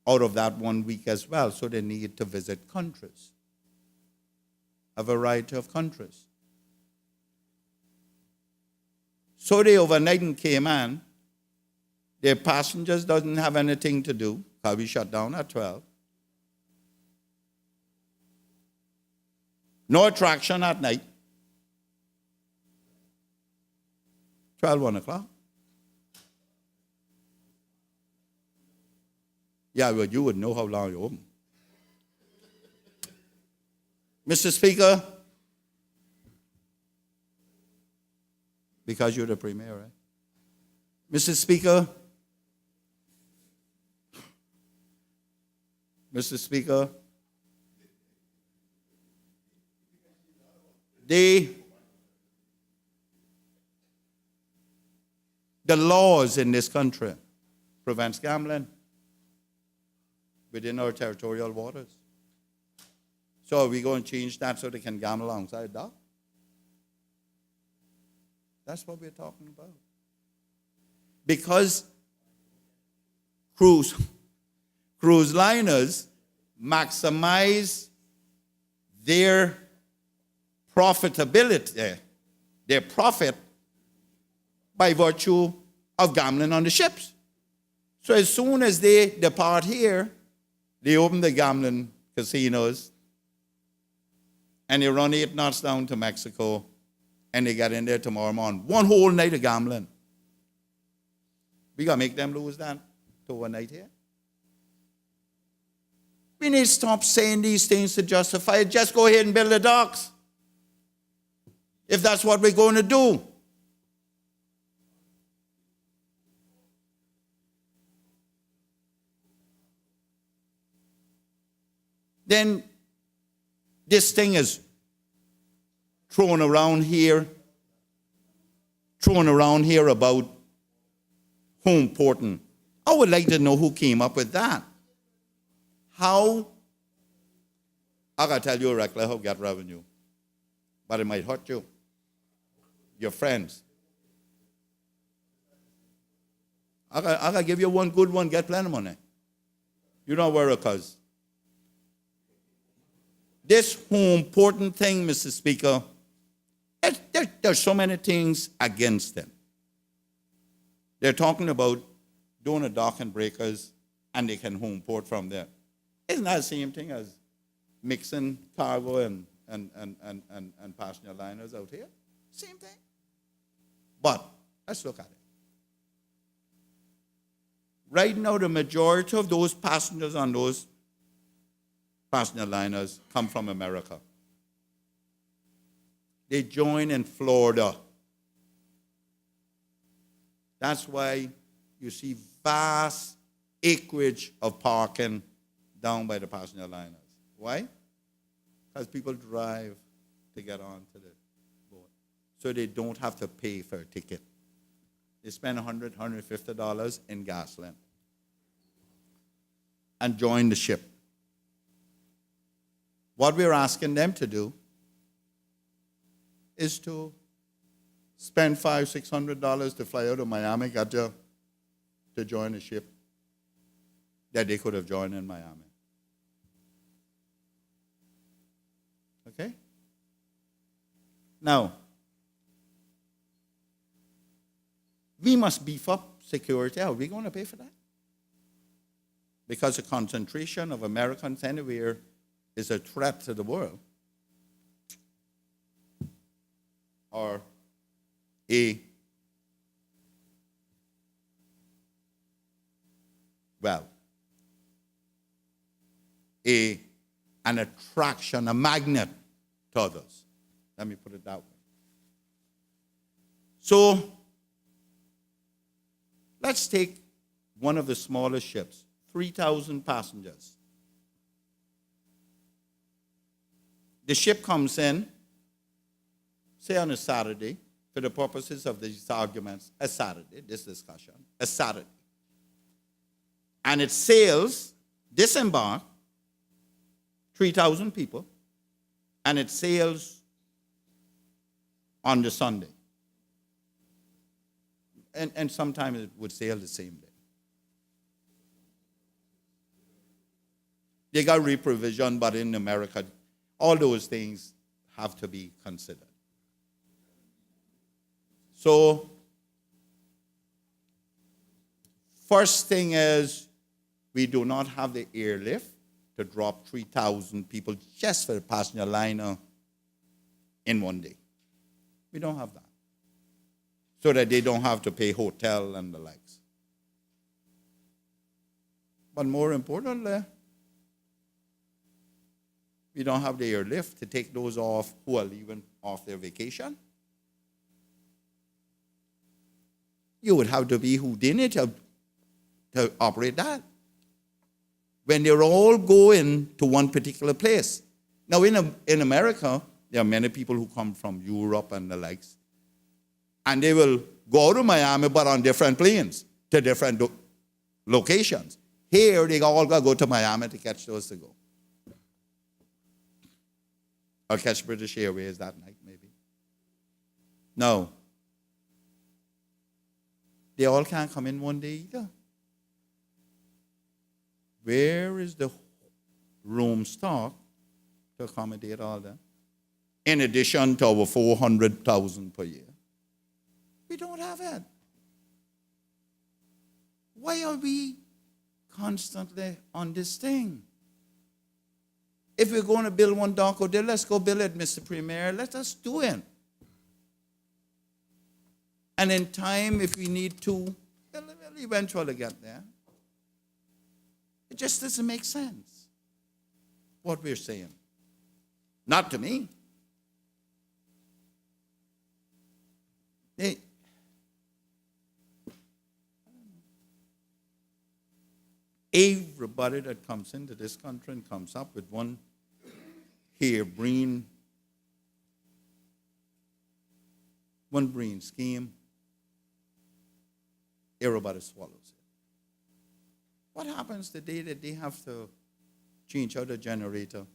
out of that 1 week as well, so they need to visit countries, a variety of countries. So they overnight in Cayman. Their passengers doesn't have anything to do because we shut down at 12. No attraction at night. 1 o'clock. Yeah, well, you would know how long you're open. Mr. Speaker, because you're the premier, right? Mr. Speaker, the laws in this country prevents gambling within our territorial waters. So are we going to change that so they can gamble alongside that? That's what we're talking about. Because cruise liners maximize their profitability, their profit, by virtue of gambling on the ships. So as soon as they depart here, They open the gambling casinos, and they run 8 knots down to Mexico, and they get in there tomorrow morning. One whole night of gambling. We got to make them lose that to one night here. We need to stop saying these things to justify it. Just go ahead and build the docks, if that's what we're going to do. Then this thing is thrown around here about how important. I would like to know who came up with that. How? I got to tell you a reckless how to get revenue, but it might hurt you, your friends. I got to give you one good one, get plenty of money. You don't worry, cuz. This whole important thing, Mr. Speaker, there's so many things against them. They're talking about doing a dock and breakers, and they can home port from there. Isn't that the same thing as mixing cargo and passenger liners out here? Same thing. But let's look at it. Right now, the majority of those passengers on those passenger liners come from America. They join in Florida. That's why you see vast acreage of parking down by the passenger liners. Why? Because people drive to get onto the boat. So they don't have to pay for a ticket. They spend $100, $150 in gasoline and join the ship. What we're asking them to do is to spend $500, $600 to fly out of Miami, to join a ship that they could have joined in Miami. Okay? Now, we must beef up security. Are we going to pay for that? Because the concentration of Americans anywhere is a threat to the world. Or an attraction, a magnet to others. Let me put it that way. So, let's take one of the smallest ships, 3,000 passengers. The ship comes in, say on a Saturday, for the purposes of these arguments, a Saturday, this discussion, a Saturday. And it sails, disembark, 3,000 people, and it sails on the Sunday. And sometimes it would sail the same day. They got reprovision, but in America, all those things have to be considered. So, first thing is, we do not have the airlift to drop 3,000 people just for the passenger liner in one day. We don't have that. So that they don't have to pay hotel and the likes. But more importantly, we don't have the airlift to take those off who are leaving off their vacation. You would have to be Houdini to operate that. When they're all going to one particular place. Now, in America, there are many people who come from Europe and the likes. And they will go to Miami, but on different planes to different locations. Here, they all got to go to Miami to catch those to go. Or catch British Airways that night, maybe. No. They all can't come in one day either. Where is the room stock to accommodate all that? In addition to our 400,000 per year. We don't have it. Why are we constantly on this thing? If we're going to build one dock out there, let's go build it, Mr. Premier. Let us do it. And in time, if we need to, we'll eventually get there. It just doesn't make sense, what we're saying. Not to me. Everybody that comes into this country and comes up with one harebrained scheme, everybody swallows it. What happens the day that they have to change out the generator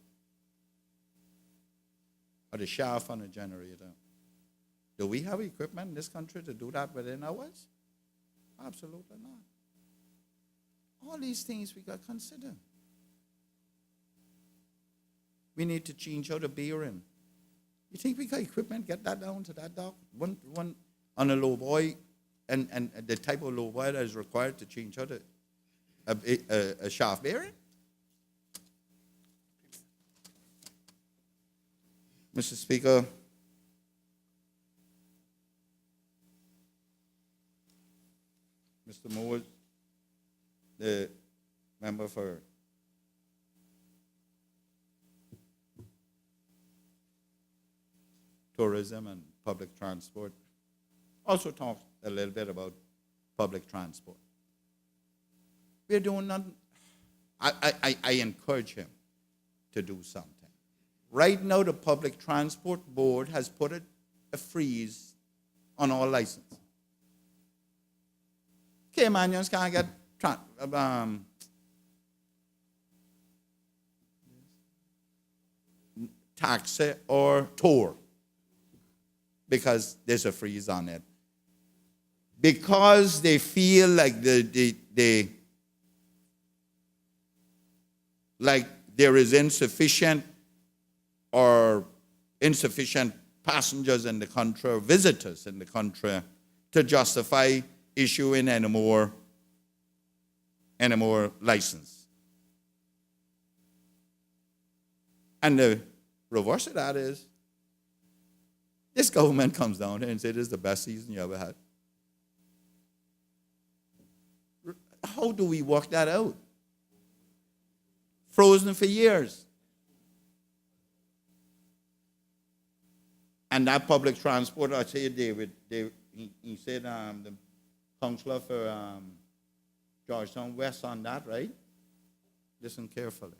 or the shaft on the generator? Do we have equipment in this country to do that within hours? Absolutely not. All these things we got to consider. We need to change out the bearing. You think we got equipment, get that down to that dock? One on a low buoy, and the type of low buoy that is required to change out a shaft bearing? Mr. Speaker, Mr. Moore, the member for tourism and public transport, also talked a little bit about public transport. We're doing nothing. I encourage him to do something. Right now, the Public Transport Board has put a freeze on all license. Caymanians can't get taxi or tour because there's a freeze on it. Because they feel like like there is insufficient passengers in the country or visitors in the country to justify issuing any more license. And the reverse of that is, this government comes down here and says this is the best season you ever had. How do we work that out? Frozen for years. And that public transport, I say, David, he said the counselor for Georgetown West on that, right? Listen carefully.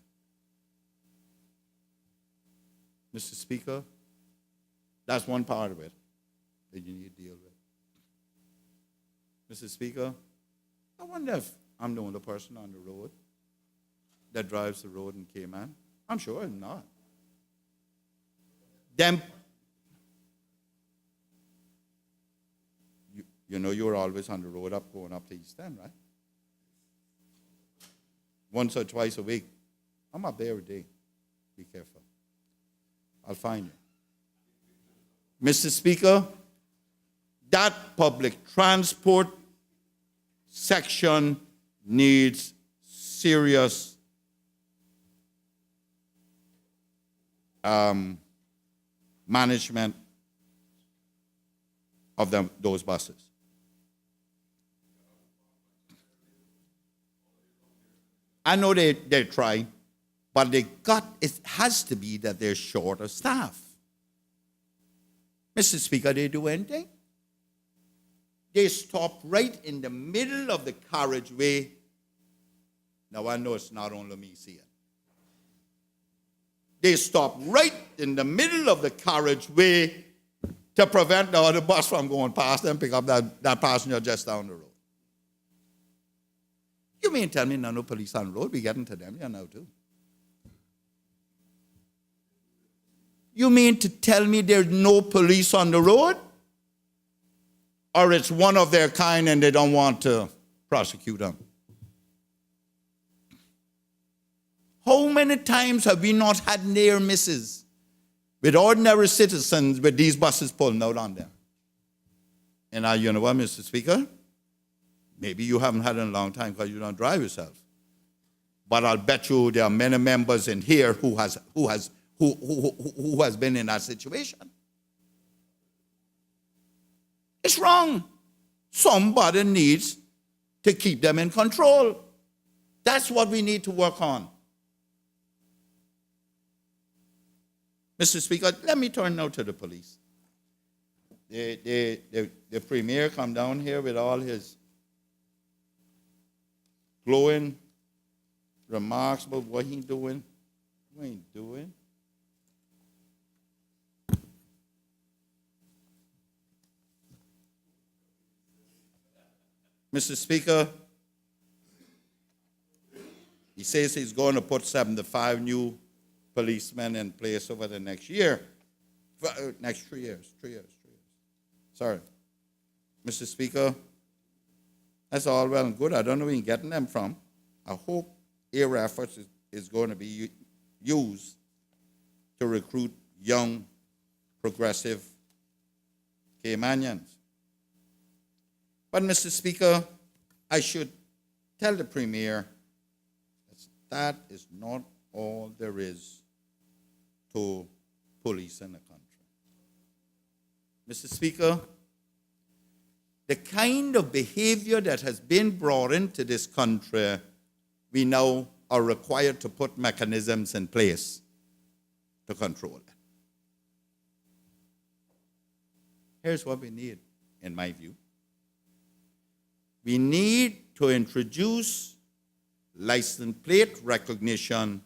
Mr. Speaker, that's one part of it that you need to deal with. Mr. Speaker, I wonder if I'm the only person on the road that drives the road in Cayman. I'm sure I'm not. Them, you know you're always on the road going up to East End, right? Once or twice a week. I'm up there every day. Be careful. I'll find you. Mr. Speaker, that public transport section needs serious management of those buses. I know they try, but it has to be that they're short of staff. Mr. Speaker, they do anything? They stop right in the middle of the carriageway. Now, I know it's not only me seeing. They stop right in the middle of the carriageway to prevent the other bus from going past and pick up that passenger just down the road. You mean tell me no police on the road? We're getting to them here now, too. You mean to tell me there's no police on the road? Or it's one of their kind and they don't want to prosecute them? How many times have we not had near misses with ordinary citizens with these buses pulling out on them? And you know what, Mr. Speaker? Maybe you haven't had it in a long time because you don't drive yourself. But I'll bet you there are many members in here who has been in that situation. It's wrong. Somebody needs to keep them in control. That's what we need to work on. Mr. Speaker, let me turn now to the police. The premier come down here with all his glowing remarks about what he's doing. What he's doing. Mr. Speaker, he says he's going to put 75 new policemen in place over the next year. Next 3 years. Sorry. Mr. Speaker, that's all well and good. I don't know where he's getting them from. I hope air efforts is going to be used to recruit young, progressive Caymanians. But, Mr. Speaker, I should tell the Premier that is not all there is to police in the country. Mr. Speaker, the kind of behavior that has been brought into this country, we now are required to put mechanisms in place to control it. Here's what we need, in my view. We need to introduce license plate recognition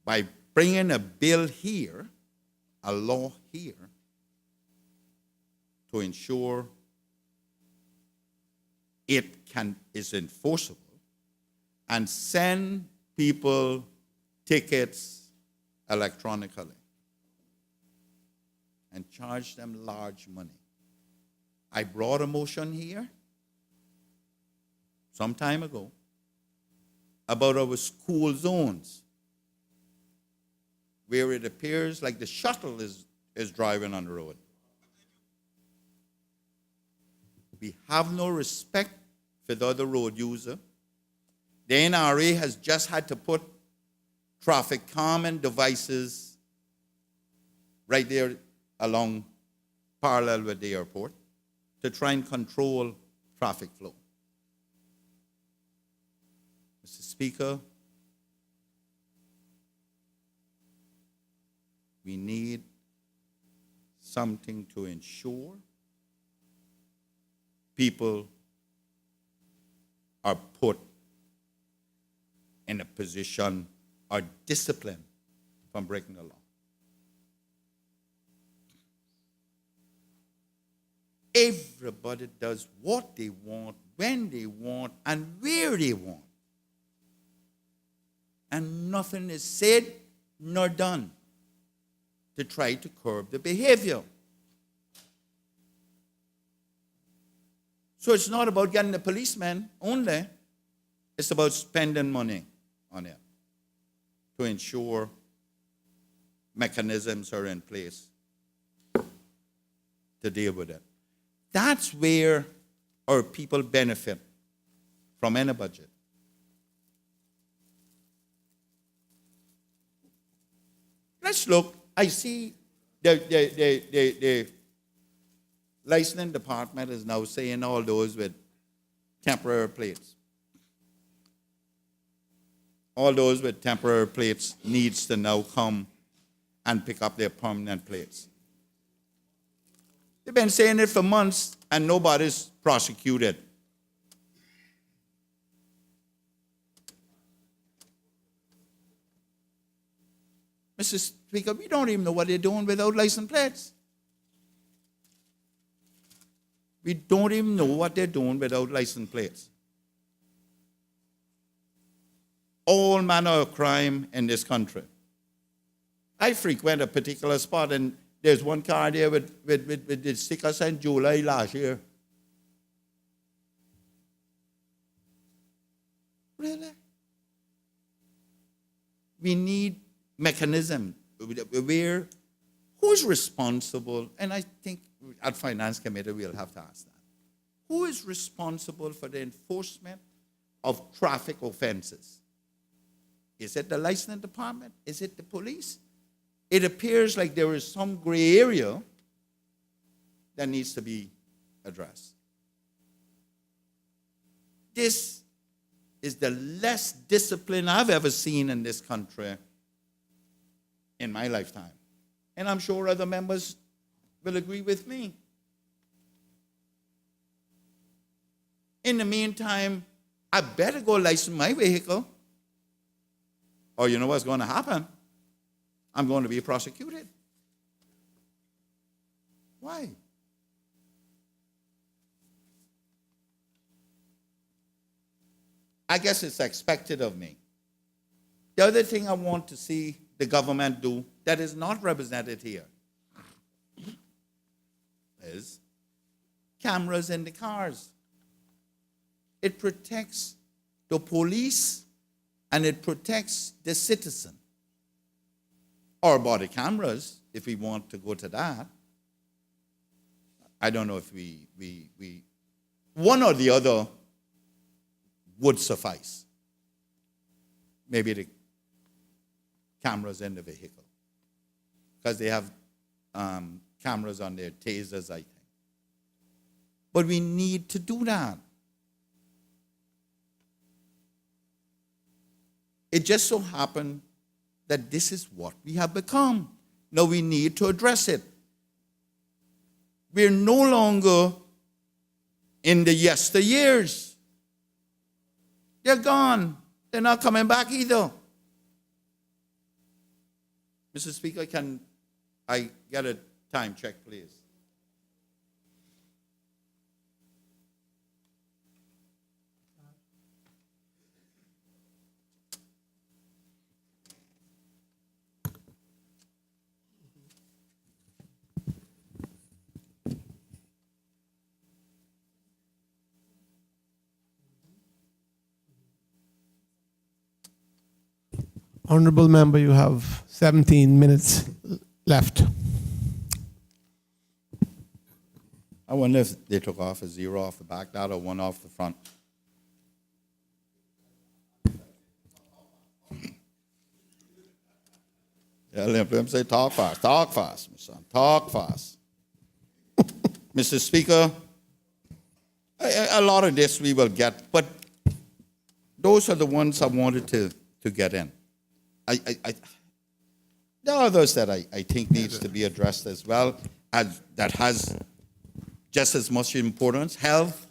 by bringing a bill here, a law here, to ensure it is enforceable and send people tickets electronically and charge them large money. I brought a motion here some time ago about our school zones, where it appears like the shuttle is driving on the road. We have no respect for the other road user. The NRA has just had to put traffic calming devices right there along parallel with the airport to try and control traffic flow. Mr. Speaker, we need something to ensure people are put in a position or disciplined from breaking the law. Everybody does what they want, when they want, and where they want. And nothing is said nor done to try to curb the behavior. So it's not about getting the policeman only. It's about spending money on it to ensure mechanisms are in place to deal with it. That's where our people benefit from any budget. Let's look. I see the licensing department is now saying all those with temporary plates. All those with temporary plates needs to now come and pick up their permanent plates. They've been saying it for months and nobody's prosecuted. Mr. Speaker, we don't even know what they're doing without license plates. We don't even know what they're doing without license plates. All manner of crime in this country. I frequent a particular spot, and there's one car there with the sticker signed July last year. Really? We need mechanism where who's responsible, and I think at Finance Committee we'll have to ask that. Who is responsible for the enforcement of traffic offenses? Is it the licensing department? Is it the police? It appears like there is some gray area that needs to be addressed. This is the less discipline I've ever seen in this country in my lifetime. And I'm sure other members will agree with me. In the meantime, I better go license my vehicle, or you know what's going to happen? I'm going to be prosecuted. Why? I guess it's expected of me. The other thing I want to see the government do that is not represented here is cameras in the cars. It protects the police and it protects the citizen. Or body cameras, if we want to go to that. I don't know if we one or the other would suffice. Maybe the cameras in the vehicle. Because they have cameras on their tasers, I think. But we need to do that. It just so happened that this is what we have become. Now we need to address it. We're no longer in the yesteryears. They're gone. They're not coming back either. Mr. Speaker, can I get a time check, please? Honorable member, you have 17 minutes left. I wonder if they took off a 0 off the back, that or 1 off the front. Yeah, let him say, talk fast, my son, talk fast. Mr. Speaker, a lot of this we will get, but those are the ones I wanted to get in. There are others that I think needs to be addressed as well, as that has just as much importance. Health,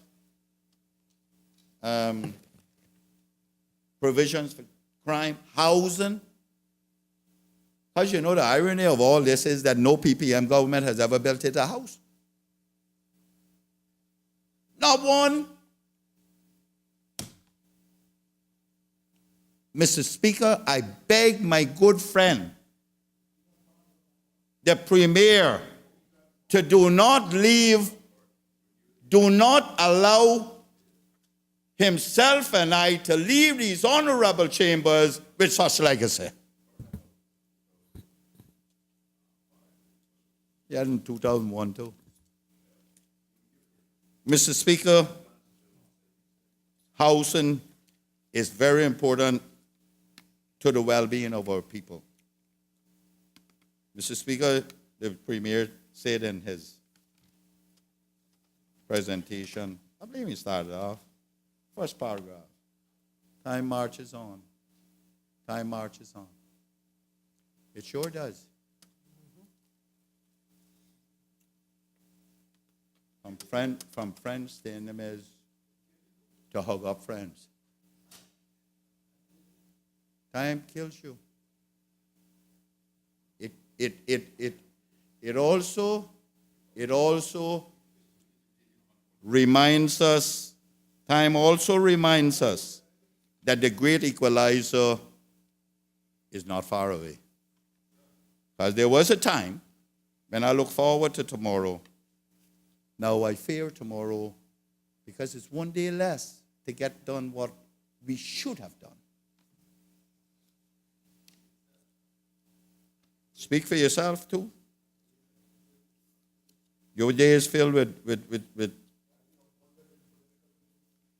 provisions for crime, housing. Because you know the irony of all this is that no PPM government has ever built it a house. Not one. Mr. Speaker, I beg my good friend, the Premier, to do not allow himself and I to leave these honorable chambers with such legacy. Yeah, in 2001 too. Mr. Speaker, housing is very important to the well-being of our people. Mr. Speaker, the Premier said in his presentation, I believe he started off, first paragraph, time marches on. Time marches on. It sure does. From friends to enemies to hug up friends. Time kills you. It also reminds us, time also reminds us that the great equalizer is not far away. Because there was a time when I look forward to tomorrow. Now I fear tomorrow because it's one day less to get done what we should have done. Speak for yourself too. Your day is filled with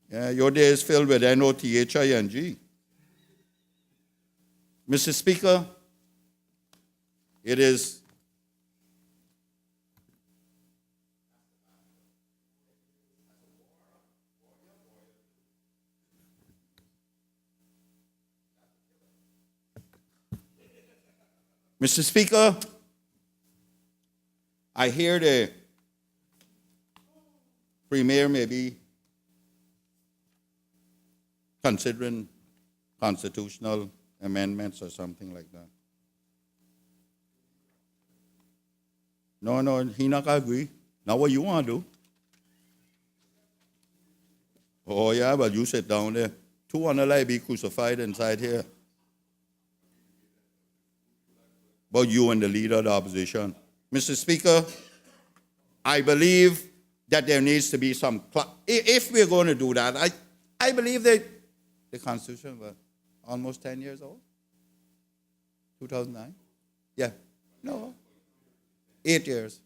your day is filled with NOTHING. Mr. Speaker, it is Mr. Speaker, I hear the Premier may be considering constitutional amendments or something like that. No, he not gonna agree. Now what you want to do? Oh yeah, but you sit down there. 200 like be crucified inside here. But you and the leader of the opposition. Mr. Speaker, I believe that there needs to be some, if we're going to do that, I believe that the Constitution was almost 10 years old. 2009? Yeah. No. 8 years.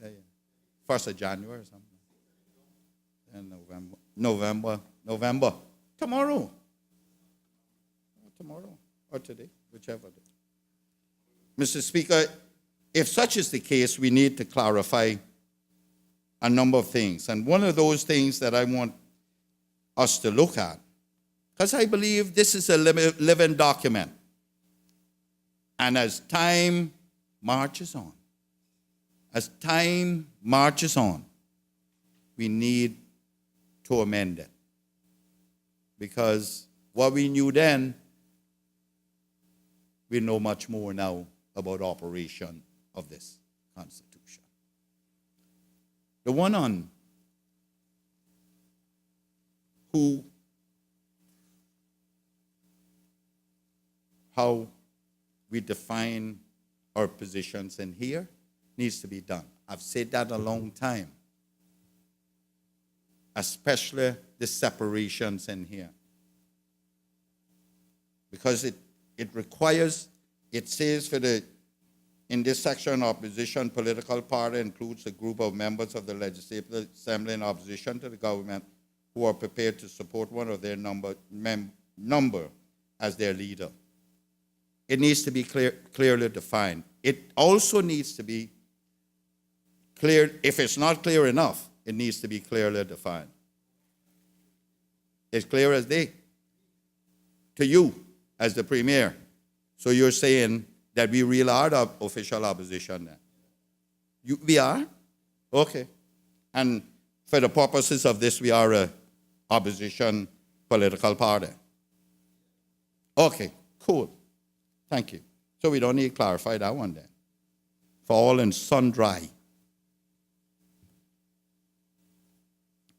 Yeah. 1st of January or something. And November. Tomorrow. Or today, whichever day. Mr. Speaker, if such is the case, we need to clarify a number of things. And one of those things that I want us to look at, because I believe this is a living document. And as time marches on, we need to amend it. Because what we knew then, we know much more now about operation of this Constitution. The one on how we define our positions in here needs to be done. I've said that a long time, especially the separations in here. Because it requires, it says in this section, opposition political party includes a group of members of the Legislative Assembly in opposition to the government who are prepared to support one of their number as their leader. It needs to be clearly defined. It also needs to be clear, if it's not clear enough, it needs to be clearly defined. It's clear as day to you as the Premier. So you're saying that we really are the official opposition then? We are? Okay. And for the purposes of this, we are an opposition political party. Okay, cool. Thank you. So we don't need to clarify that one then. For all and sundry.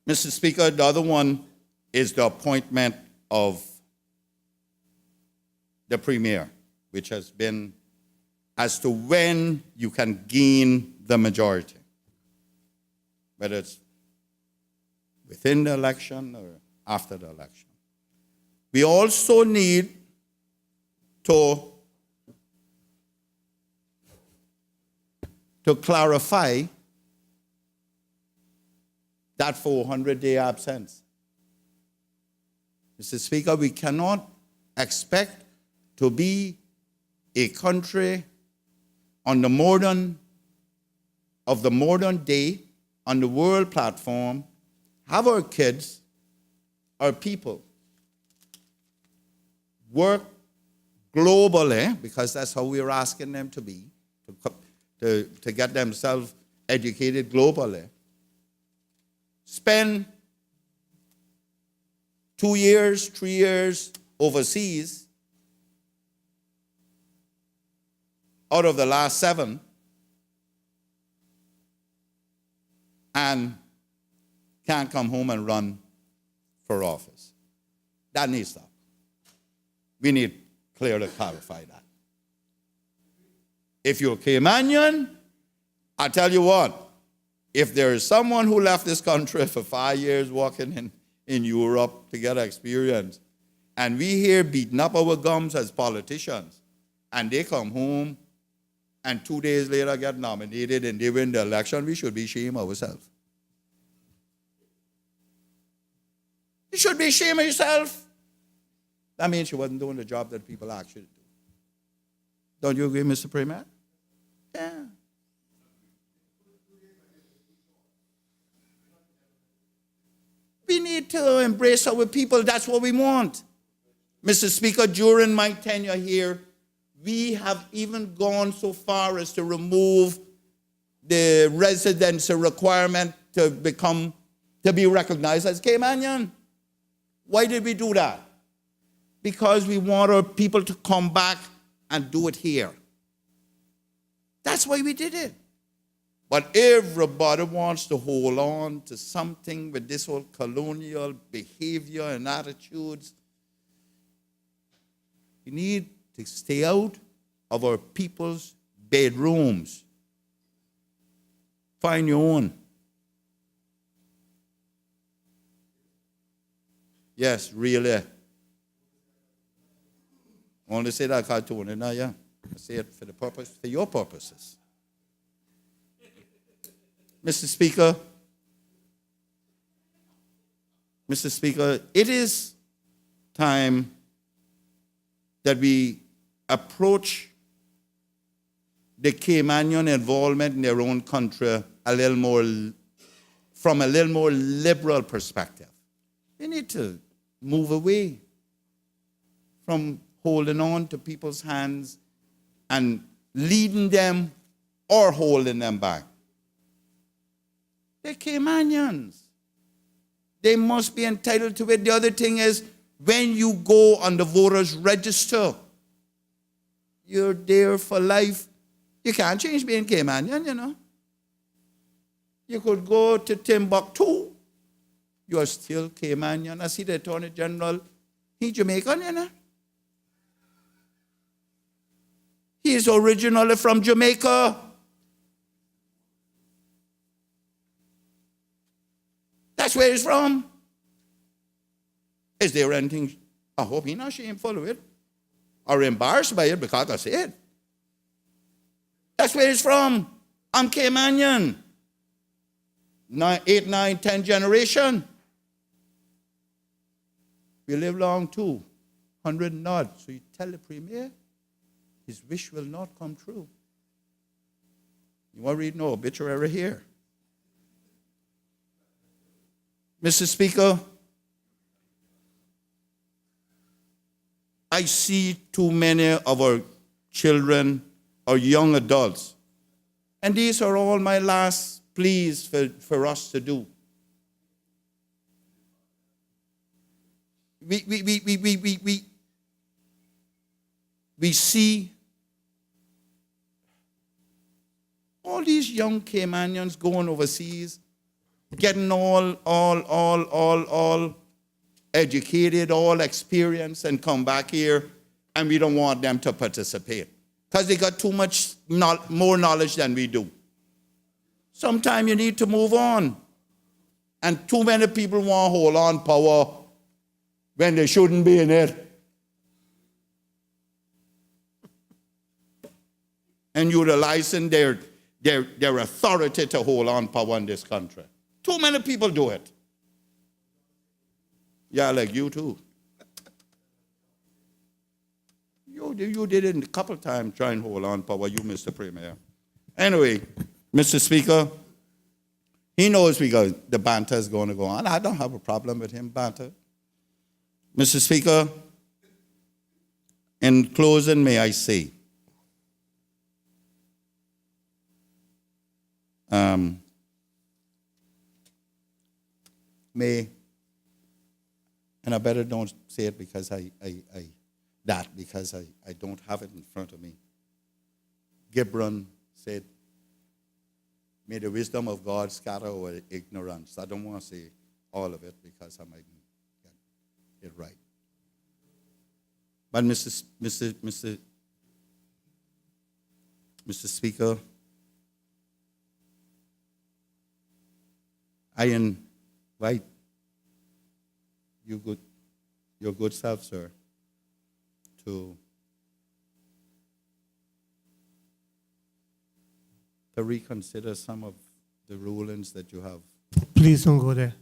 Mr. Speaker, the other one is the appointment of the Premier, which has been as to when you can gain the majority, whether it's within the election or after the election. We also need to clarify that 400-day absence. Mr. Speaker, we cannot expect to be a country on the modern day, on the world platform, have our kids, our people, work globally, because that's how we're asking them to be, to get themselves educated globally, spend 2 years, 3 years overseas out of the last 7, and can't come home and run for office. That needs to stop. We need clearly clarify that. If you're Caymanian, I tell you what, if there is someone who left this country for 5 years working in Europe to get experience, and we here beating up our gums as politicians, and they come home and 2 days later get nominated and they win the election, we should be ashamed of ourselves. You should be ashamed of yourself. That means she wasn't doing the job that people asked you to do. Don't you agree, Mr. Premier? Yeah. We need to embrace our people. That's what we want. Mr. Speaker, during my tenure here, we have even gone so far as to remove the residency requirement to be recognized as Caymanian. Why did we do that? Because we want our people to come back and do it here. That's why we did it. But everybody wants to hold on to something with this whole colonial behavior and attitudes. We need to stay out of our people's bedrooms. Find your own. Yes, really. I only say that cartoon, and yeah. I say it for your purposes. Mr. Speaker, it is time that we approach the Caymanian involvement in their own country from a little more liberal perspective. We need to move away from holding on to people's hands and leading them or holding them back. They're Caymanians. They must be entitled to it. The other thing is, when you go on the voters' register, you're there for life. You can't change being Caymanian, you know. You could go to Timbuktu. You're still Caymanian. I see the Attorney General. He's Jamaican, you know. He's originally from Jamaica. That's where he's from. Is there anything? I hope he's not shameful of it or embarrassed by it because I say it. That's where he's from. I'm Caymanian. 8, 9, 10 generation. We live long too. 100 and odd. So you tell the Premier his wish will not come true. You want to read no obituary here? Mr. Speaker, I see too many of our children, our young adults, and these are all my last pleas for us to do. We see all these young Caymanians going overseas, getting all educated, all experienced, and come back here, and we don't want them to participate because they got too much more knowledge than we do. Sometimes you need to move on, and too many people want to hold on power when they shouldn't be in it. And utilizing their authority to hold on power in this country. Too many people do it. Yeah, like you too. You did it a couple times trying to hold on power, you, Mr. Premier. Anyway, Mr. Speaker, he knows the banter is going to go on. I don't have a problem with him banter. Mr. Speaker, in closing, may I say, and I better don't say it because I don't have it in front of me. Gibran said, may the wisdom of God scatter our ignorance. I don't want to say all of it because I might get it right. But Mr. Speaker, I invite your good self, sir, to reconsider some of the rulings that you have. Please don't go there.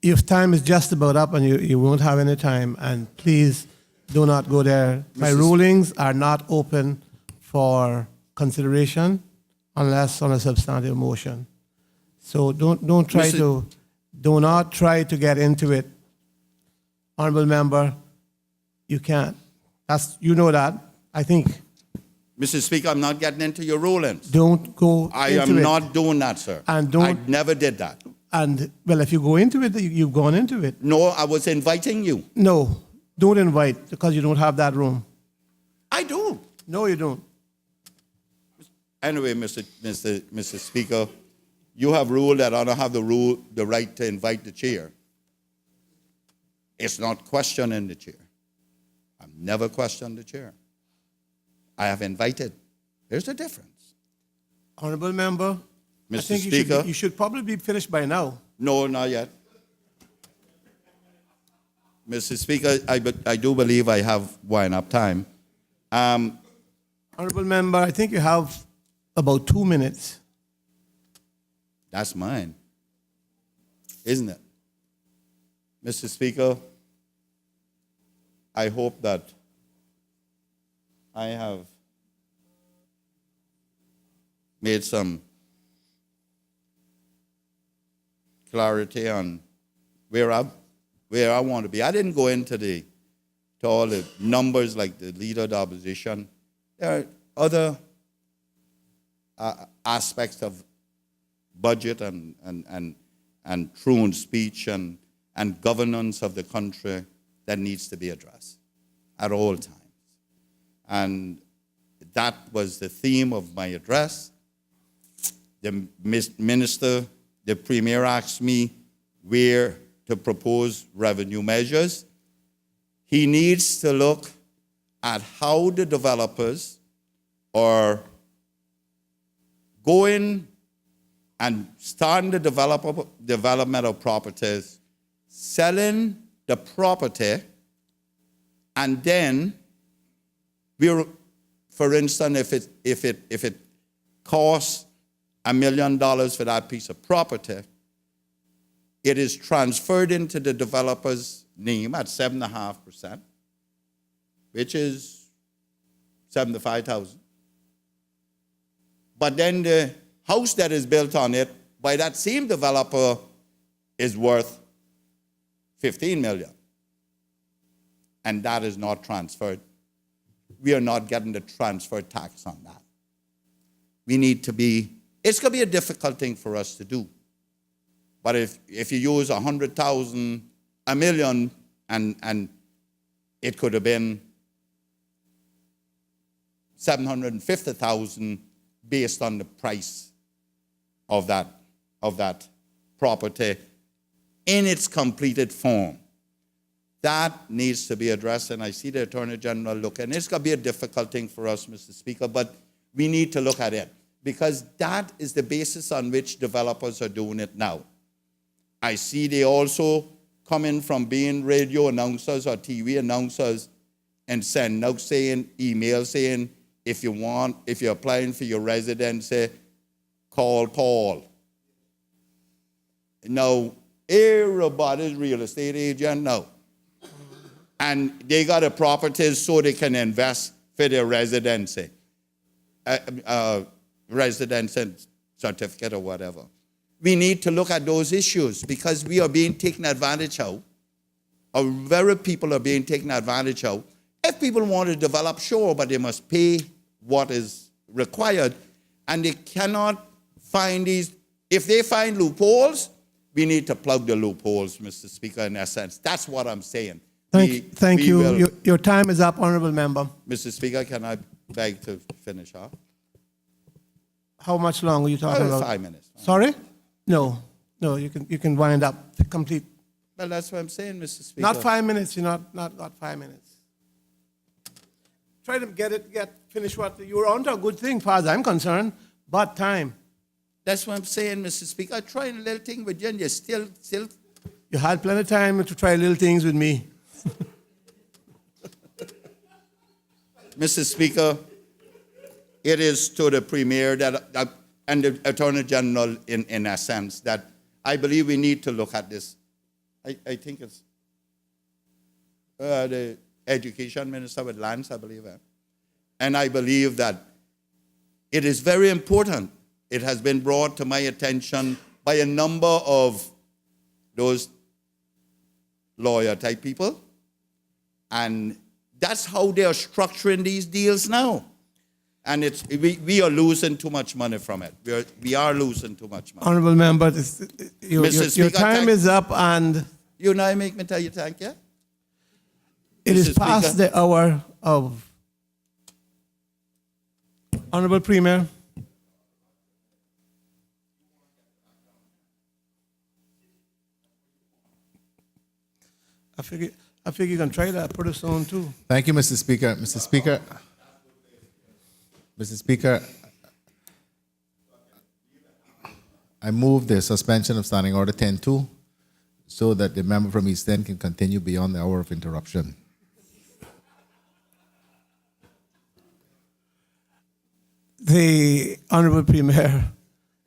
Your time is just about up and you won't have any time. And please do not go there. My Mrs. rulings are not open for consideration unless on a substantive motion. So do not try to get into it. Honorable member, you can't. You know that. I think Mr. Speaker, I'm not getting into your rulings. don't go I into am it. not doing that, sir. And I don't, never did that. and well, if you go into it, you've gone into it. No, I was inviting you. No, don't invite because you don't have that room. I do. No, you don't. Anyway, Mr. Speaker, you have ruled that I don't have the right to invite the chair. It's not questioning the chair. I've never questioned the chair. I have invited. There's the difference. Honorable member, I Mr. think Speaker. you should probably be finished by now. No, not yet. Mr. Speaker, I do believe I have wind up time. Honorable member, I think you have about 2 minutes. That's mine, isn't it? Mr. Speaker, I hope that I have made some clarity on where I want to be. I didn't go into to all the numbers like the leader of the opposition. There are other aspects of budget and truant speech and governance of the country that needs to be addressed at all times. And that was the theme of my address. The minister, the premier asked me where to propose revenue measures. He needs to look at how the developers are going and starting the development of properties, selling the property, and then for instance, if it costs $1 million for that piece of property, it is transferred into the developer's name at 7.5%, which is $75,000. But then the house that is built on it by that same developer is worth $15 million. And that is not transferred. We are not getting the transfer tax on that. It's going to be a difficult thing for us to do. But if you use 100,000, $1 million, and it could have been 750,000 based on the price of that property in its completed form. That needs to be addressed, and I see the Attorney General looking. It's going to be a difficult thing for us, Mr. Speaker, but we need to look at it because that is the basis on which developers are doing it now. I see they also coming from being radio announcers or TV announcers and send out emails saying, if you're applying for your residency, call Paul. Now, everybody's real estate agent now. And they got a properties so they can invest for their residency, residency certificate or whatever. We need to look at those issues because we are being taken advantage of. Our very people are being taken advantage of. If people want to develop, sure, but they must pay what is required. And they cannot find these. If they find loopholes, we need to plug the loopholes, Mr. Speaker, in essence. That's what I'm saying. Thank you. Your time is up, Honorable Member. Mr. Speaker, can I beg to finish off? How much longer are you talking about? 5 minutes. Sorry? No, you can wind up, complete. Well, that's what I'm saying, Mr. Speaker. Not 5 minutes, you're not got 5 minutes. Try to finish what, you were on to a good thing, as far as I'm concerned, but time. That's what I'm saying, Mr. Speaker. I tried a little thing with you, and you're still. You had plenty of time to try little things with me. Mr. Speaker, it is to the Premier and the Attorney General in a sense that I believe we need to look at this I think it's the education minister with Lance, I believe. And I believe that it is very important. It has been brought to my attention by a number of those lawyer type people. And that's how they are structuring these deals now. And we are losing too much money from it. We are losing too much money. Honorable member, your Speaker, time is up, and you now make me tell you thank you. it is Mr. past Speaker. the hour of. Honorable Premier. I figure you can try that pretty soon too. Thank you, Mr. Speaker. Mr. Speaker, I move the suspension of Standing Order 10-2 so that the member from East End can continue beyond the hour of interruption. The Honorable Premier,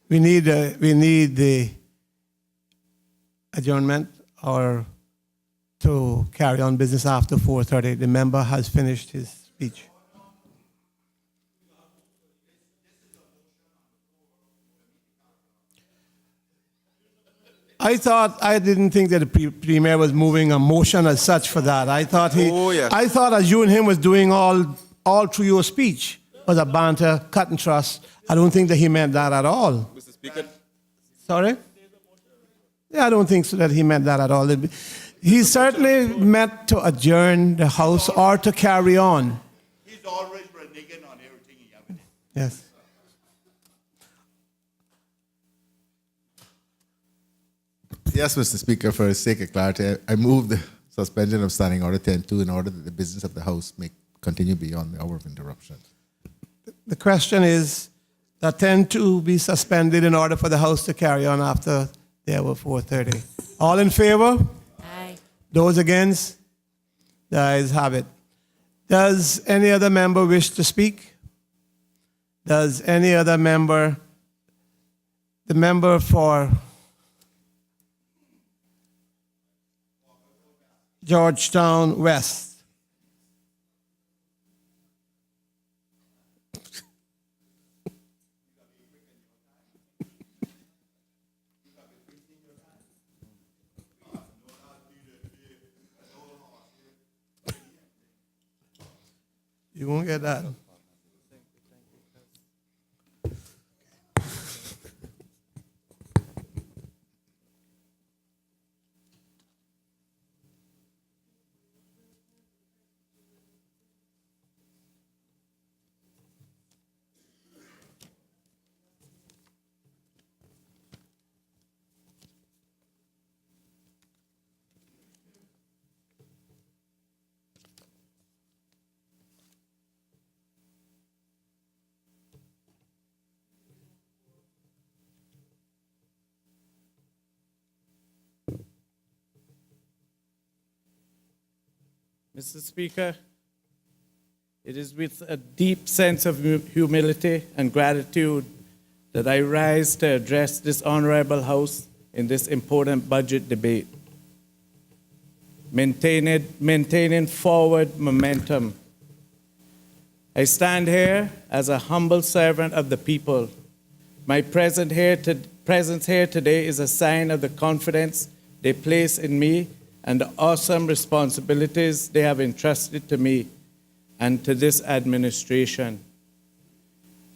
we need the adjournment or to carry on business after 4:30. The member has finished his speech. I didn't think that the Premier was moving a motion as such for that. I thought I thought as you and him was doing all through your speech was a banter, cut and trust. I don't think that he meant that at all. Mr. Speaker. Sorry? Yeah, I don't think so that he meant that at all. He certainly meant to adjourn the House or to carry on. He's always reneging on everything he ever did. Yes. Yes, Mr. Speaker, for the sake of clarity, I move the suspension of Standing Order 10-2 in order that the business of the House may continue beyond the hour of interruption. The question is that 10-2 be suspended in order for the House to carry on after the hour 4:30. All in favor? Aye. Those against? The ayes have it. Does any other member wish to speak? Does any other member, the member for Georgetown West? You won't get that. Mr. Speaker, it is with a deep sense of humility and gratitude that I rise to address this honorable House in this important budget debate. Maintaining forward momentum. I stand here as a humble servant of the people. My presence here today is a sign of the confidence they place in me and the awesome responsibilities they have entrusted to me and to this administration.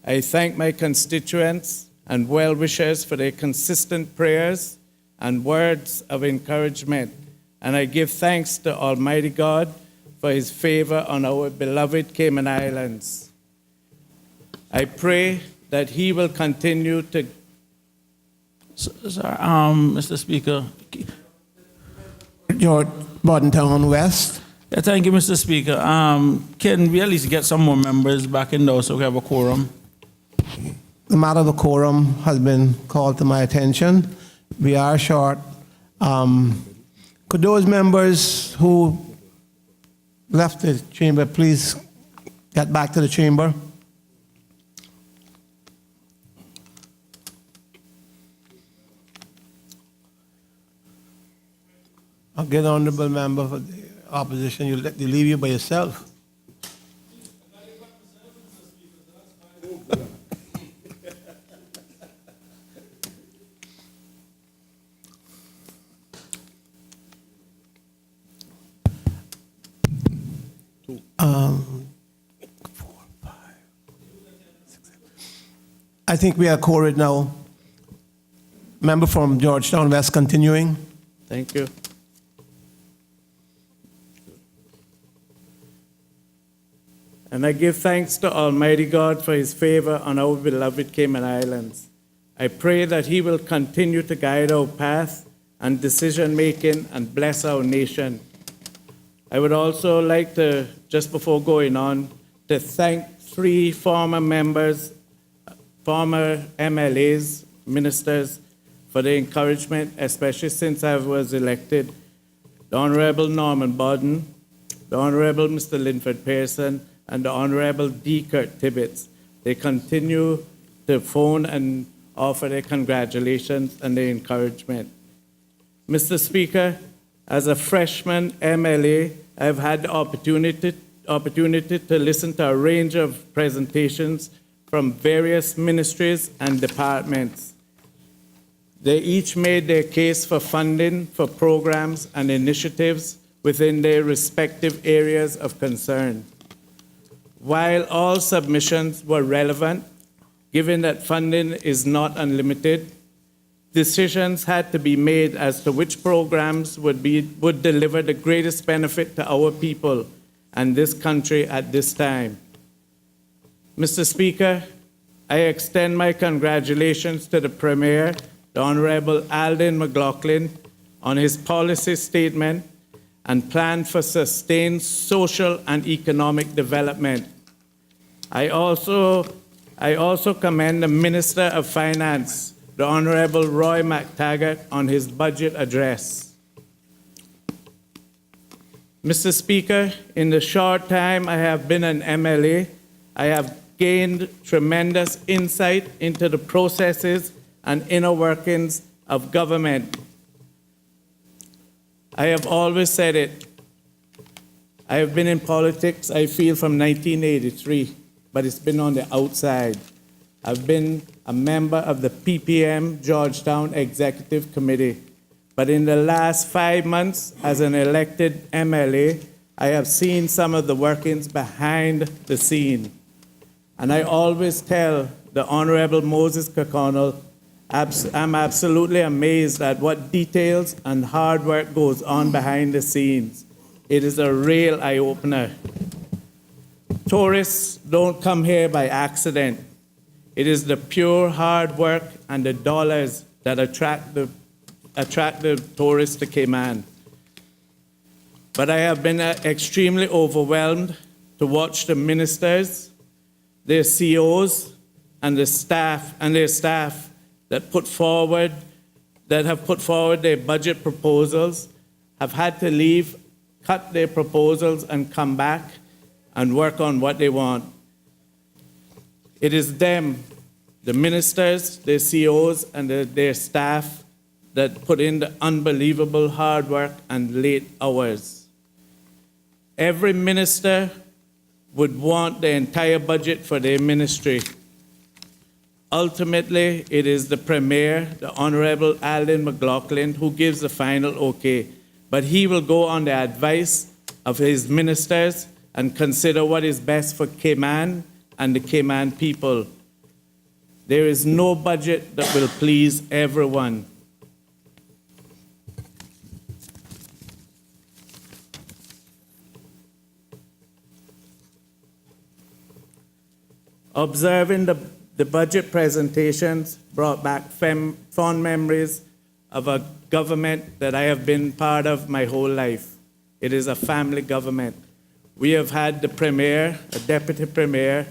I thank my constituents and well-wishers for their consistent prayers and words of encouragement, and I give thanks to Almighty God for His favor on our beloved Cayman Islands. I pray that He will continue to... Sir, Mr. Speaker. George Bordentown West. Yeah, thank you, Mr. Speaker. Can we at least get some more members back in there so we have a quorum? The matter of the quorum has been called to my attention. We are short. Could those members who left the chamber please get back to the chamber? A good honorable member for the opposition, they leave you by yourself. Four, five, 6, 7. I think we are quorate now. Member from Georgetown West continuing. Thank you. And I give thanks to Almighty God for his favor on our beloved Cayman Islands. I pray that he will continue to guide our path and decision making and bless our nation. I would also like to, just before going on, to thank 3 former members, former MLAs, ministers, for the encouragement, especially since I was elected. The Honorable Norman Bodden, the Honorable Mr. Linford Pearson, and the Honorable D. Kurt Tibbetts. They continue to phone and offer their congratulations and their encouragement. Mr. Speaker, as a freshman MLA, I've had the opportunity to listen to a range of presentations from various ministries and departments. They each made their case for funding for programs and initiatives within their respective areas of concern. While all submissions were relevant, given that funding is not unlimited, decisions had to be made as to which programs would deliver the greatest benefit to our people and this country at this time. Mr. Speaker, I extend my congratulations to the Premier, the Honorable Alden McLaughlin, on his policy statement and plan for sustained social and economic development. I also commend the Minister of Finance, the Honorable Roy McTaggart, on his budget address. Mr. Speaker, in the short time I have been an MLA, I have gained tremendous insight into the processes and inner workings of government. I have always said it. I have been in politics, I feel, from 1983, but it's been on the outside. I've been a member of the PPM Georgetown Executive Committee, but in the last 5 months as an elected MLA, I have seen some of the workings behind the scene. And I always tell the Honorable Moses Kirkconnell, I'm absolutely amazed at what details and hard work goes on behind the scenes. It is a real eye-opener. Tourists don't come here by accident. It is the pure hard work and the dollars that attract the tourists to Cayman. But I have been extremely overwhelmed to watch the ministers, their COs, and their staff that have put forward their budget proposals, have had to leave, cut their proposals, and come back and work on what they want. It is them, the ministers, their COs, and their staff that put in the unbelievable hard work and late hours. Every minister would want the entire budget for their ministry. Ultimately, it is the Premier, the Honorable Alden McLaughlin, who gives the final okay. But he will go on the advice of his ministers and consider what is best for Cayman and the Cayman people. There is no budget that will please everyone. Observing the budget presentations brought back fond memories of a government that I have been part of my whole life. It is a family government. We have had the Premier, a Deputy Premier,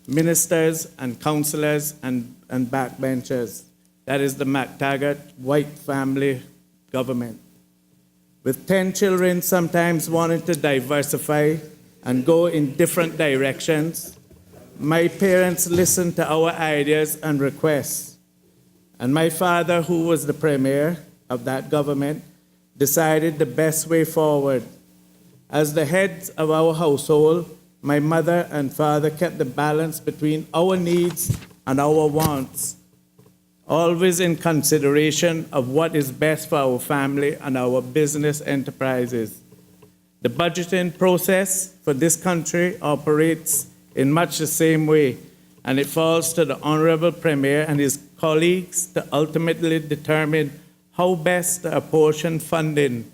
ministers and councillors and backbenchers. That is the McTaggart white family government. With 10 children sometimes wanting to diversify and go in different directions, my parents listened to our ideas and requests. And my father, who was the Premier of that government, decided the best way forward. As the heads of our household, my mother and father kept the balance between our needs and our wants, always in consideration of what is best for our family and our business enterprises. The budgeting process for this country operates in much the same way, and it falls to the Honorable Premier and his colleagues to ultimately determine how best to apportion funding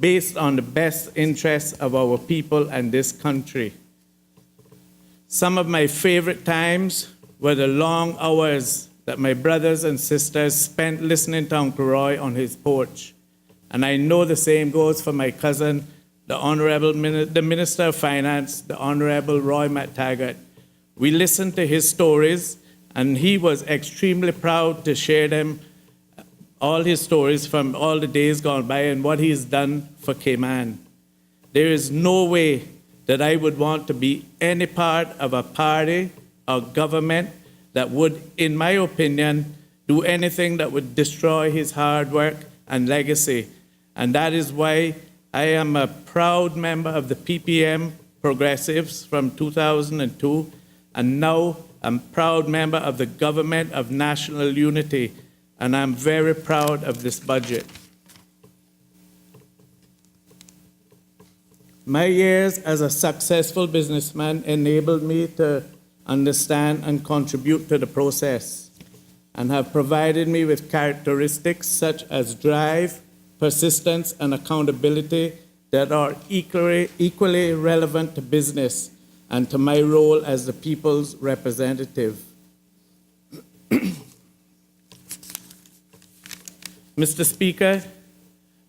based on the best interests of our people and this country. Some of my favorite times were the long hours that my brothers and sisters spent listening to Uncle Roy on his porch. And I know the same goes for my cousin, the Minister of Finance, the Honorable Roy McTaggart. We listened to his stories, and he was extremely proud to share them, all his stories from all the days gone by and what he's done for Cayman. There is no way that I would want to be any part of a party or government that would, in my opinion, do anything that would destroy his hard work and legacy. And that is why I am a proud member of the PPM Progressives from 2002, and now I'm a proud member of the Government of National Unity, and I'm very proud of this budget. My years as a successful businessman enabled me to understand and contribute to the process, and have provided me with characteristics such as drive, persistence, and accountability that are equally relevant to business and to my role as the people's representative. Mr. Speaker,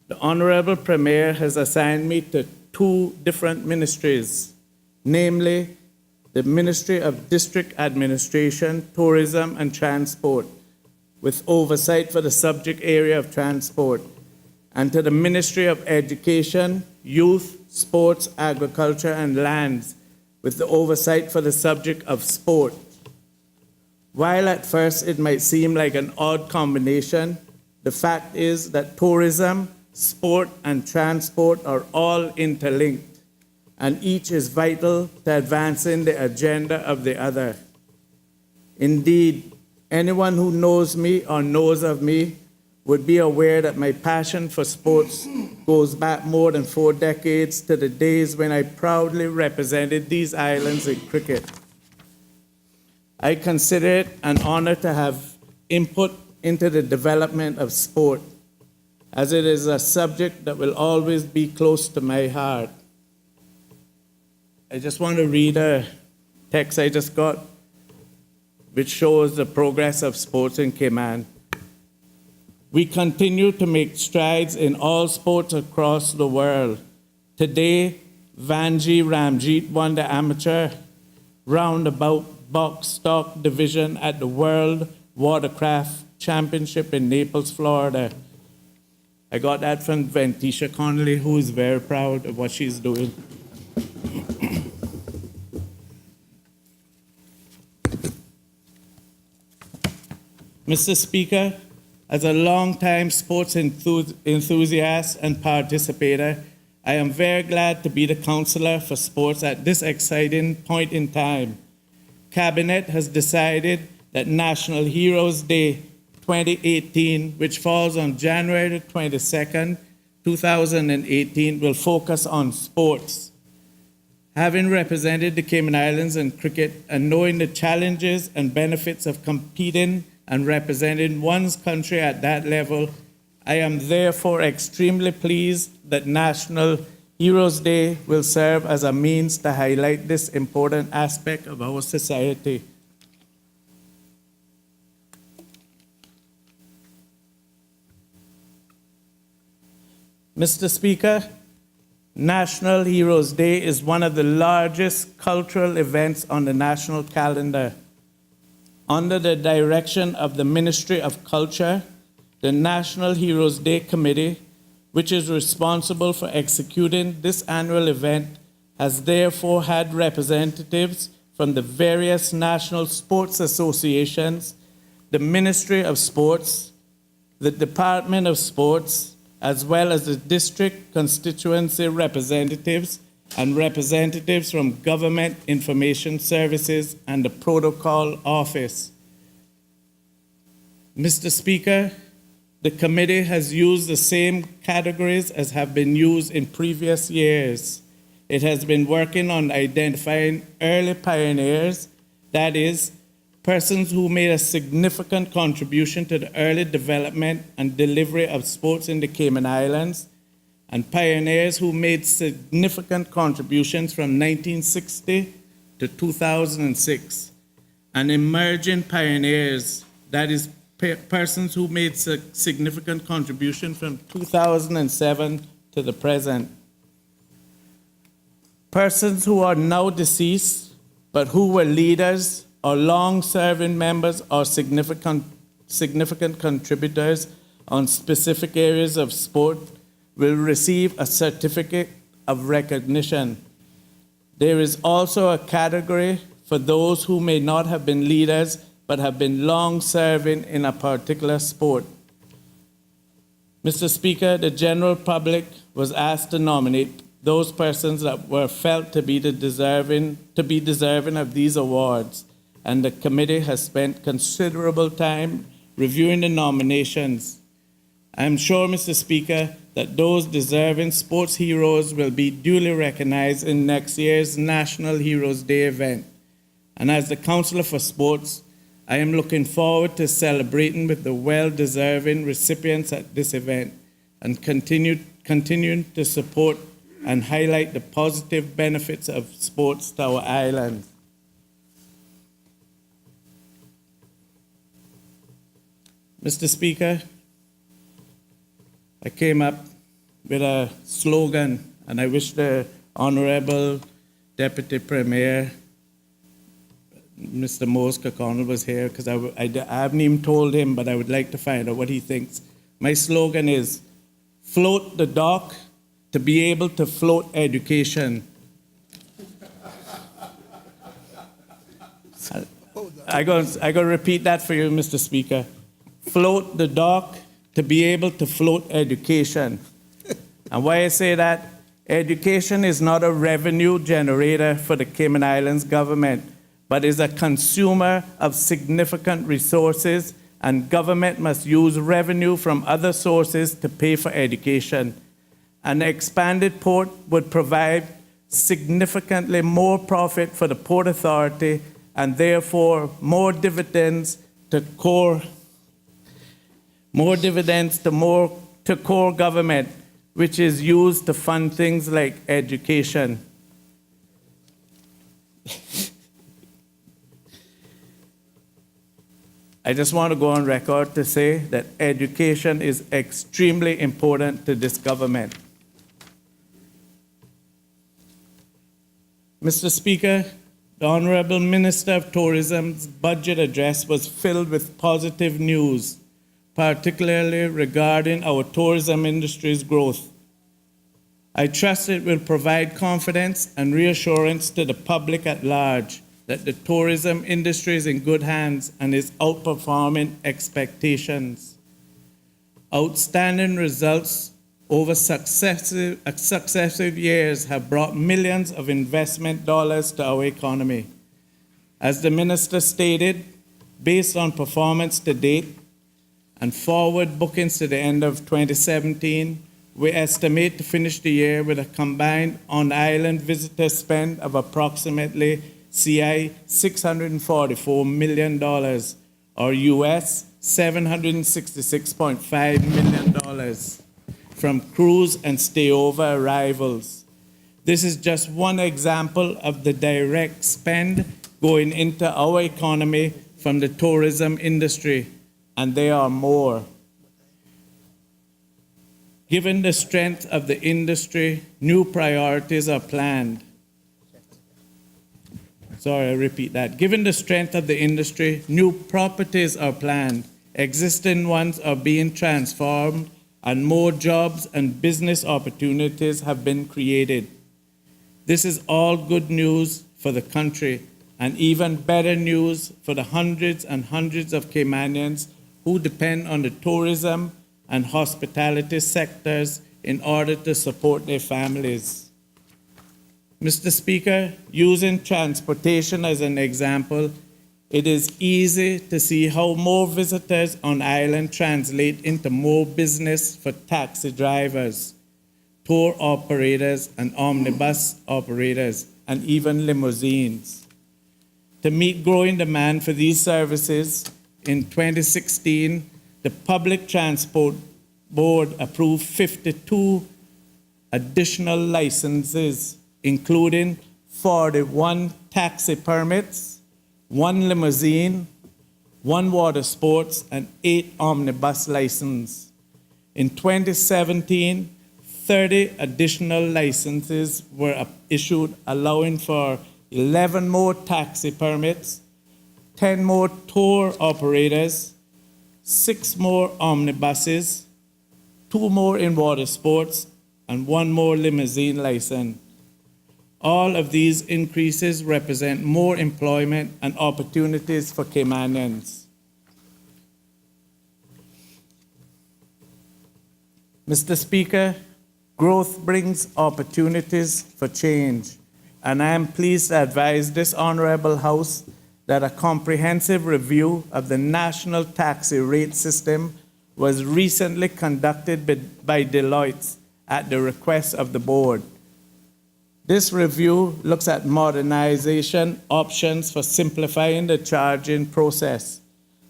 the Honorable Premier has assigned me to two different ministries, namely the Ministry of District Administration, Tourism and Transport, with oversight for the subject area of transport, and to the Ministry of Education, Youth, Sports, Agriculture and Lands, with the oversight for the subject of sport. While at first it might seem like an odd combination, the fact is that tourism, sport, and transport are all interlinked, and each is vital to advancing the agenda of the other. Indeed, anyone who knows me or knows of me would be aware that my passion for sports goes back more than 4 decades to the days when I proudly represented these islands in cricket. I consider it an honor to have input into the development of sport, as it is a subject that will always be close to my heart. I just want to read a text I just got, which shows the progress of sports in Cayman. We continue to make strides in all sports across the world. Today, Vanji Ramjeet won the amateur roundabout box stock division at the World Watercraft Championship in Naples, Florida. I got that from Ventisha Connolly, who is very proud of what she's doing. Mr. Speaker, as a long-time sports enthusiast and participator, I am very glad to be the counselor for sports at this exciting point in time. Cabinet has decided that National Heroes Day 2018, which falls on January 22nd, 2018, will focus on sports. Having represented the Cayman Islands in cricket and knowing the challenges and benefits of competing and representing one's country at that level, I am therefore extremely pleased that National Heroes Day will serve as a means to highlight this important aspect of our society. Mr. Speaker, National Heroes Day is one of the largest cultural events on the national calendar. Under the direction of the Ministry of Culture, the National Heroes Day Committee, which is responsible for executing this annual event, has therefore had representatives from the various national sports associations, the Ministry of Sports, the Department of Sports, as well as the district constituency representatives and representatives from Government Information Services and the Protocol Office. Mr. Speaker, the committee has used the same categories as have been used in previous years. It has been working on identifying early pioneers, that is, persons who made a significant contribution to the early development and delivery of sports in the Cayman Islands, and pioneers who made significant contributions from 1960 to 2006, and emerging pioneers, that is, persons who made significant contribution from 2007 to the present. Persons who are now deceased, but who were leaders or long-serving members or significant contributors on specific areas of sport will receive a certificate of recognition. There is also a category for those who may not have been leaders but have been long-serving in a particular sport. Mr. Speaker, the general public was asked to nominate those persons that were felt to be deserving of these awards, and the committee has spent considerable time reviewing the nominations. I am sure, Mr. Speaker, that those deserving sports heroes will be duly recognized in next year's National Heroes Day event. And as the Councillor for Sports, I am looking forward to celebrating with the well-deserving recipients at this event and continuing to support and highlight the positive benefits of sports to our island. Mr. Speaker, I came up with a slogan, and I wish the Honorable Deputy Premier, Mr. Mose Kakon, was here, because I haven't even told him, but I would like to find out what he thinks. My slogan is, float the dock to be able to float education. I'm going to repeat that for you, Mr. Speaker. Float the dock to be able to float education. And why I say that, education is not a revenue generator for the Cayman Islands government, but is a consumer of significant resources, and government must use revenue from other sources to pay for education. An expanded port would provide significantly more profit for the Port Authority and therefore more dividends to core government, which is used to fund things like education. I just want to go on record to say that education is extremely important to this government. Mr. Speaker, the Honorable Minister of Tourism's budget address was filled with positive news, particularly regarding our tourism industry's growth. I trust it will provide confidence and reassurance to the public at large that the tourism industry is in good hands and is outperforming expectations. Outstanding results over successive years have brought millions of investment dollars to our economy. As the Minister stated, based on performance to date and forward bookings to the end of 2017, we estimate to finish the year with a combined on-island visitor spend of approximately CI $644 million, or US $766.5 million from cruise and stayover arrivals. This is just one example of the direct spend going into our economy from the tourism industry, and there are more. Given the strength of the industry, new priorities are planned. Sorry, I repeat that. Given the strength of the industry, new properties are planned, existing ones are being transformed, and more jobs and business opportunities have been created. This is all good news for the country, and even better news for the hundreds and hundreds of Caymanians who depend on the tourism and hospitality sectors in order to support their families. Mr. Speaker, using transportation as an example, it is easy to see how more visitors on island translate into more business for taxi drivers, tour operators, and omnibus operators, and even limousines. To meet growing demand for these services, in 2016, the Public Transport Board approved 52 additional licenses, including 41 taxi permits, 1 limousine, 1 water sports, and 8 omnibus licenses. In 2017, 30 additional licenses were issued, allowing for 11 more taxi permits, 10 more tour operators, 6 more omnibuses, 2 more in water sports, and 1 more limousine license. All of these increases represent more employment and opportunities for Caymanians. Mr. Speaker, growth brings opportunities for change, and I am pleased to advise this Honorable House that a comprehensive review of the national taxi rate system was recently conducted by Deloitte at the request of the board. This review looks at modernization options for simplifying the charging process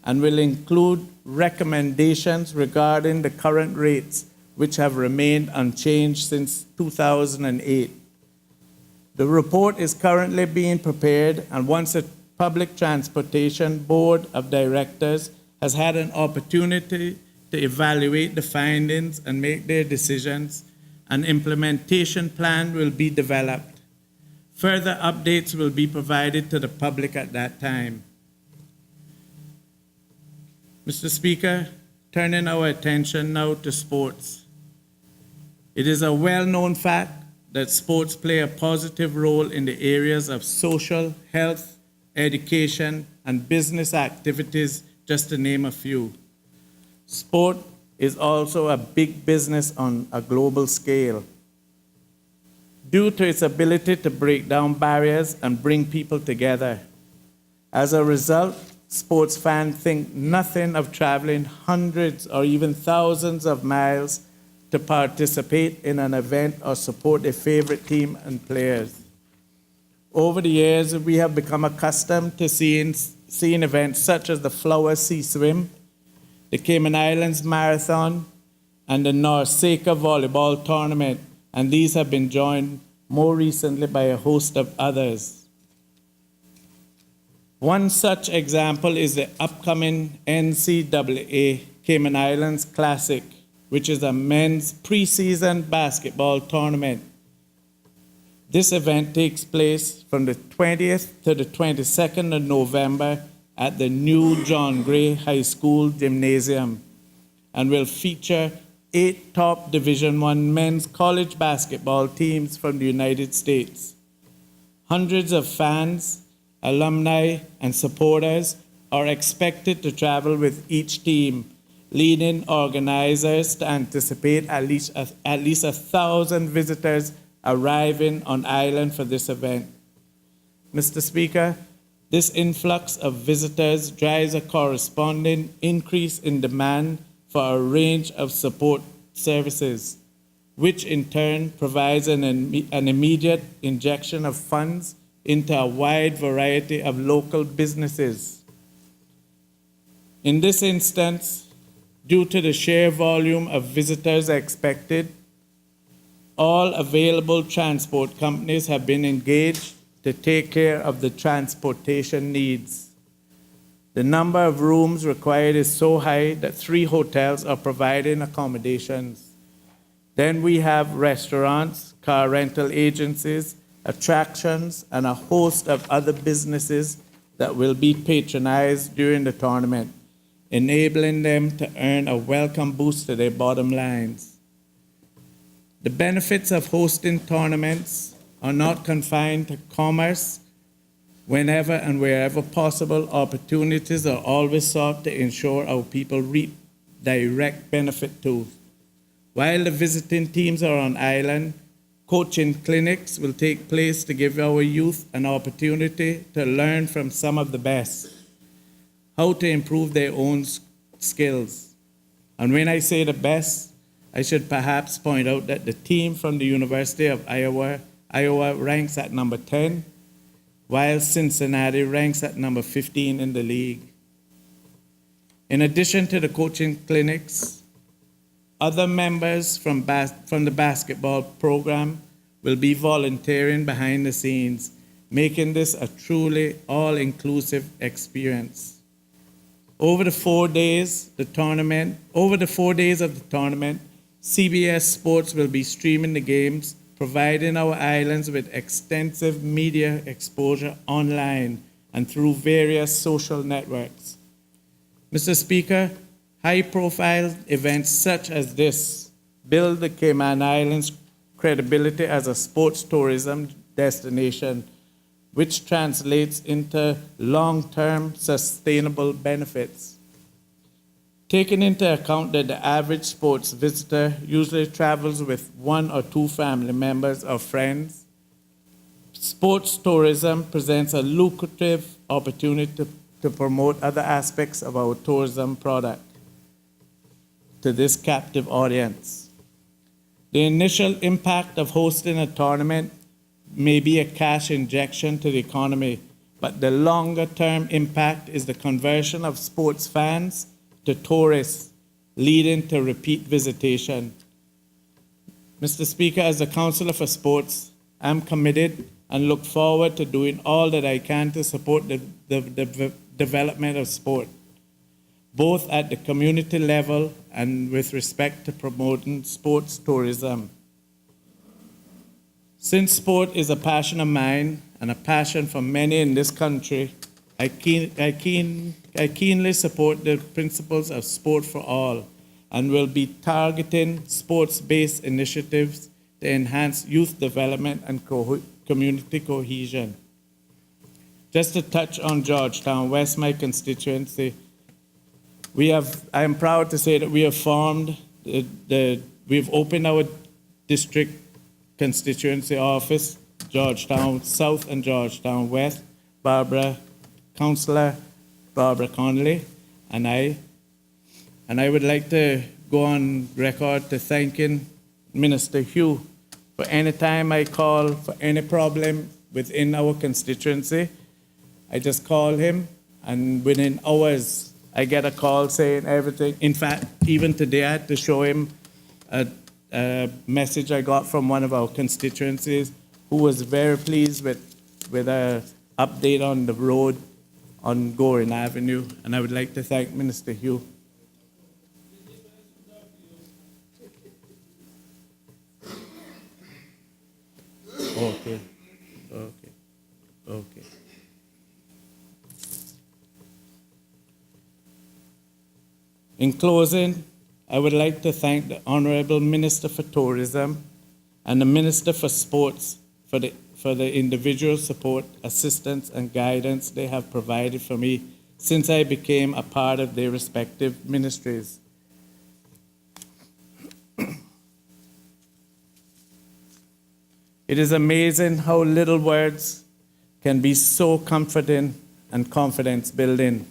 and will include recommendations regarding the current rates, which have remained unchanged since 2008. The report is currently being prepared, and once the Public Transportation Board of Directors has had an opportunity to evaluate the findings and make their decisions, an implementation plan will be developed. Further updates will be provided to the public at that time. Mr. Speaker, turning our attention now to sports. It is a well-known fact that sports play a positive role in the areas of social, health, education, and business activities, just to name a few. Sport is also a big business on a global scale. Due to its ability to break down barriers and bring people together. As a result, sports fans think nothing of traveling hundreds or even thousands of miles to participate in an event or support their favorite team and players. Over the years, we have become accustomed to seeing events such as the Flower Sea Swim, the Cayman Islands Marathon, and the Norseca Volleyball Tournament, and these have been joined more recently by a host of others. One such example is the upcoming NCAA Cayman Islands Classic, which is a men's preseason basketball tournament. This event takes place from the 20th to the 22nd of November at the new John Gray High School Gymnasium and will feature 8 top Division I men's college basketball teams from the United States. Hundreds of fans, alumni, and supporters are expected to travel with each team, leading organizers to anticipate at least 1,000 visitors arriving on island for this event. Mr. Speaker, this influx of visitors drives a corresponding increase in demand for a range of support services, which in turn provides an immediate injection of funds into a wide variety of local businesses. In this instance, due to the sheer volume of visitors expected, all available transport companies have been engaged to take care of the transportation needs. The number of rooms required is so high that 3 hotels are providing accommodations. Then we have restaurants, car rental agencies, attractions, and a host of other businesses that will be patronized during the tournament, enabling them to earn a welcome boost to their bottom lines. The benefits of hosting tournaments are not confined to commerce. Whenever and wherever possible, opportunities are always sought to ensure our people reap direct benefit to. While the visiting teams are on island, coaching clinics will take place to give our youth an opportunity to learn from some of the best, how to improve their own skills. And when I say the best, I should perhaps point out that the team from the University of Iowa ranks at number 10, while Cincinnati ranks at number 15 in the league. In addition to the coaching clinics, other members from the basketball program will be volunteering behind the scenes, making this a truly all-inclusive experience. Over the 4 days of the tournament, CBS Sports will be streaming the games, providing our islands with extensive media exposure online and through various social networks. Mr. Speaker, high-profile events such as this build the Cayman Islands' credibility as a sports tourism destination, which translates into long-term sustainable benefits. Taking into account that the average sports visitor usually travels with 1 or 2 family members or friends, sports tourism presents a lucrative opportunity to promote other aspects of our tourism product to this captive audience. The initial impact of hosting a tournament may be a cash injection to the economy, but the longer-term impact is the conversion of sports fans to tourists, leading to repeat visitation. Mr. Speaker, as the Councillor for Sports, I'm committed and look forward to doing all that I can to support the development of sport, both at the community level and with respect to promoting sports tourism. Since sport is a passion of mine and a passion for many in this country, I keenly support the principles of sport for all and will be targeting sports-based initiatives to enhance youth development and community cohesion. Just to touch on Georgetown West, my constituency, I am proud to say that we have formed, we've opened our district constituency office, Georgetown South and Georgetown West. Councillor Barbara Connolly and I would like to go on record to thanking Minister Hugh for any time I call for any problem within our constituency. I just call him, and within hours, I get a call saying everything. In fact, even today, I had to show him a message I got from one of our constituencies who was very pleased with an update on the road on Gorin Avenue, and I would like to thank Minister Hugh. Okay. In closing, I would like to thank the Honorable Minister for Tourism and the Minister for Sports for the individual support, assistance, and guidance they have provided for me since I became a part of their respective ministries. It is amazing how little words can be so comforting and confidence building.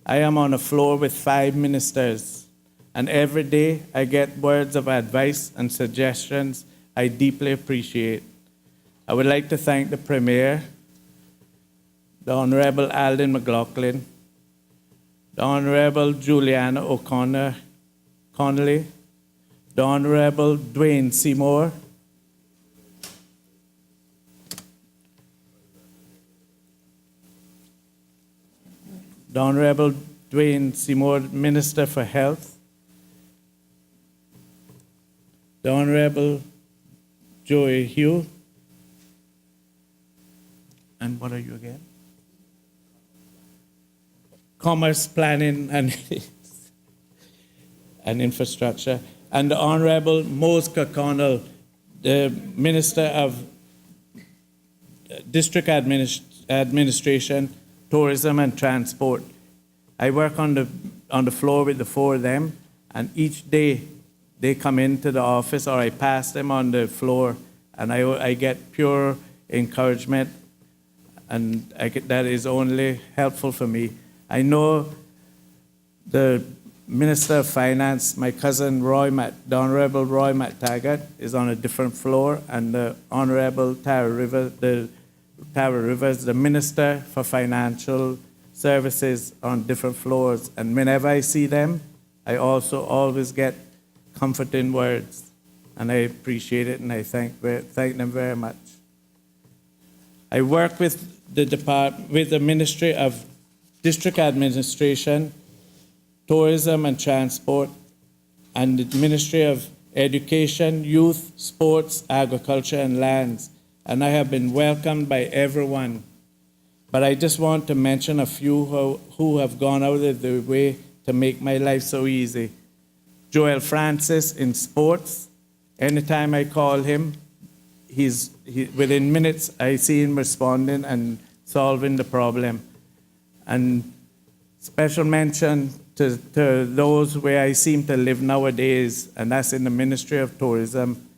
I am on a floor with 5 ministers, and every day I get words of advice and suggestions I deeply appreciate. I would like to thank the Premier, the Honorable Alden McLaughlin, the Honorable Juliana Connolly, the Honorable Dwayne Seymour, the Honorable Dwayne Seymour, Minister for Health, the Honorable Joey Hugh, and what are you again? Commerce, Planning, and Infrastructure, and the Honorable Mose Connell, the Minister of District Administration, Tourism and Transport. I work on on the floor with the four of them, and each day they come into the office or I pass them on the floor, and I get pure encouragement, and that is only helpful for me. I know the Minister of Finance, my cousin the Honorable Roy McTaggart, is on a different floor, and the Honorable Tara Rivers, the Minister for Financial Services, on different floors. And whenever I see them, I also always get comforting words, and I appreciate it, and I thank them very much. I work with the Ministry of District Administration, Tourism and Transport, and the Ministry of Education, Youth, Sports, Agriculture, and Lands, and I have been welcomed by everyone. But I just want to mention a few who have gone out of their way to make my life so easy. Joel Francis in sports. Anytime I call him, within minutes I see him responding and solving the problem. And special mention to those where I seem to live nowadays, and that's in the Ministry of Tourism.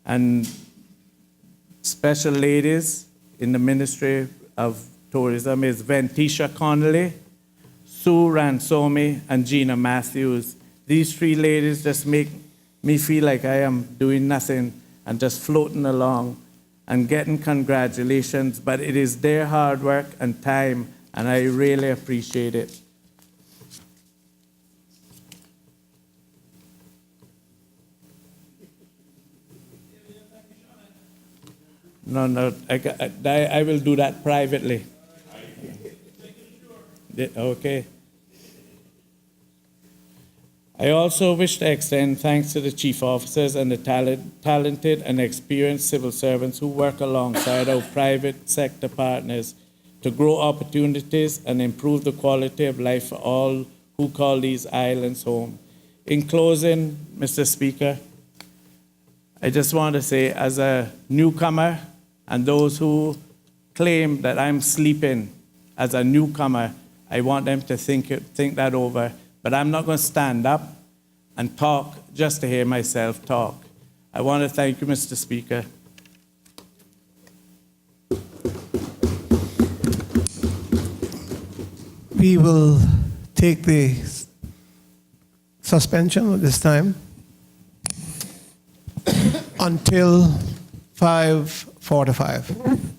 And special ladies in the Ministry of Tourism is Ventisha Connolly, Sue Ransomi, and Gina Matthews. These three ladies just make me feel like I am doing nothing and just floating along and getting congratulations, but it is their hard work and time, and I really appreciate it. No, I will do that privately. Okay. I also wish to extend thanks to the chief officers and the talented and experienced civil servants who work alongside our private sector partners to grow opportunities and improve the quality of life for all who call these islands home. In closing, Mr. Speaker, I just want to say, as a newcomer, and those who claim that I'm sleeping as a newcomer, I want them to think that over. But I'm not going to stand up and talk just to hear myself talk. I want to thank you, Mr. Speaker. We will take the suspension at this time until 5:45.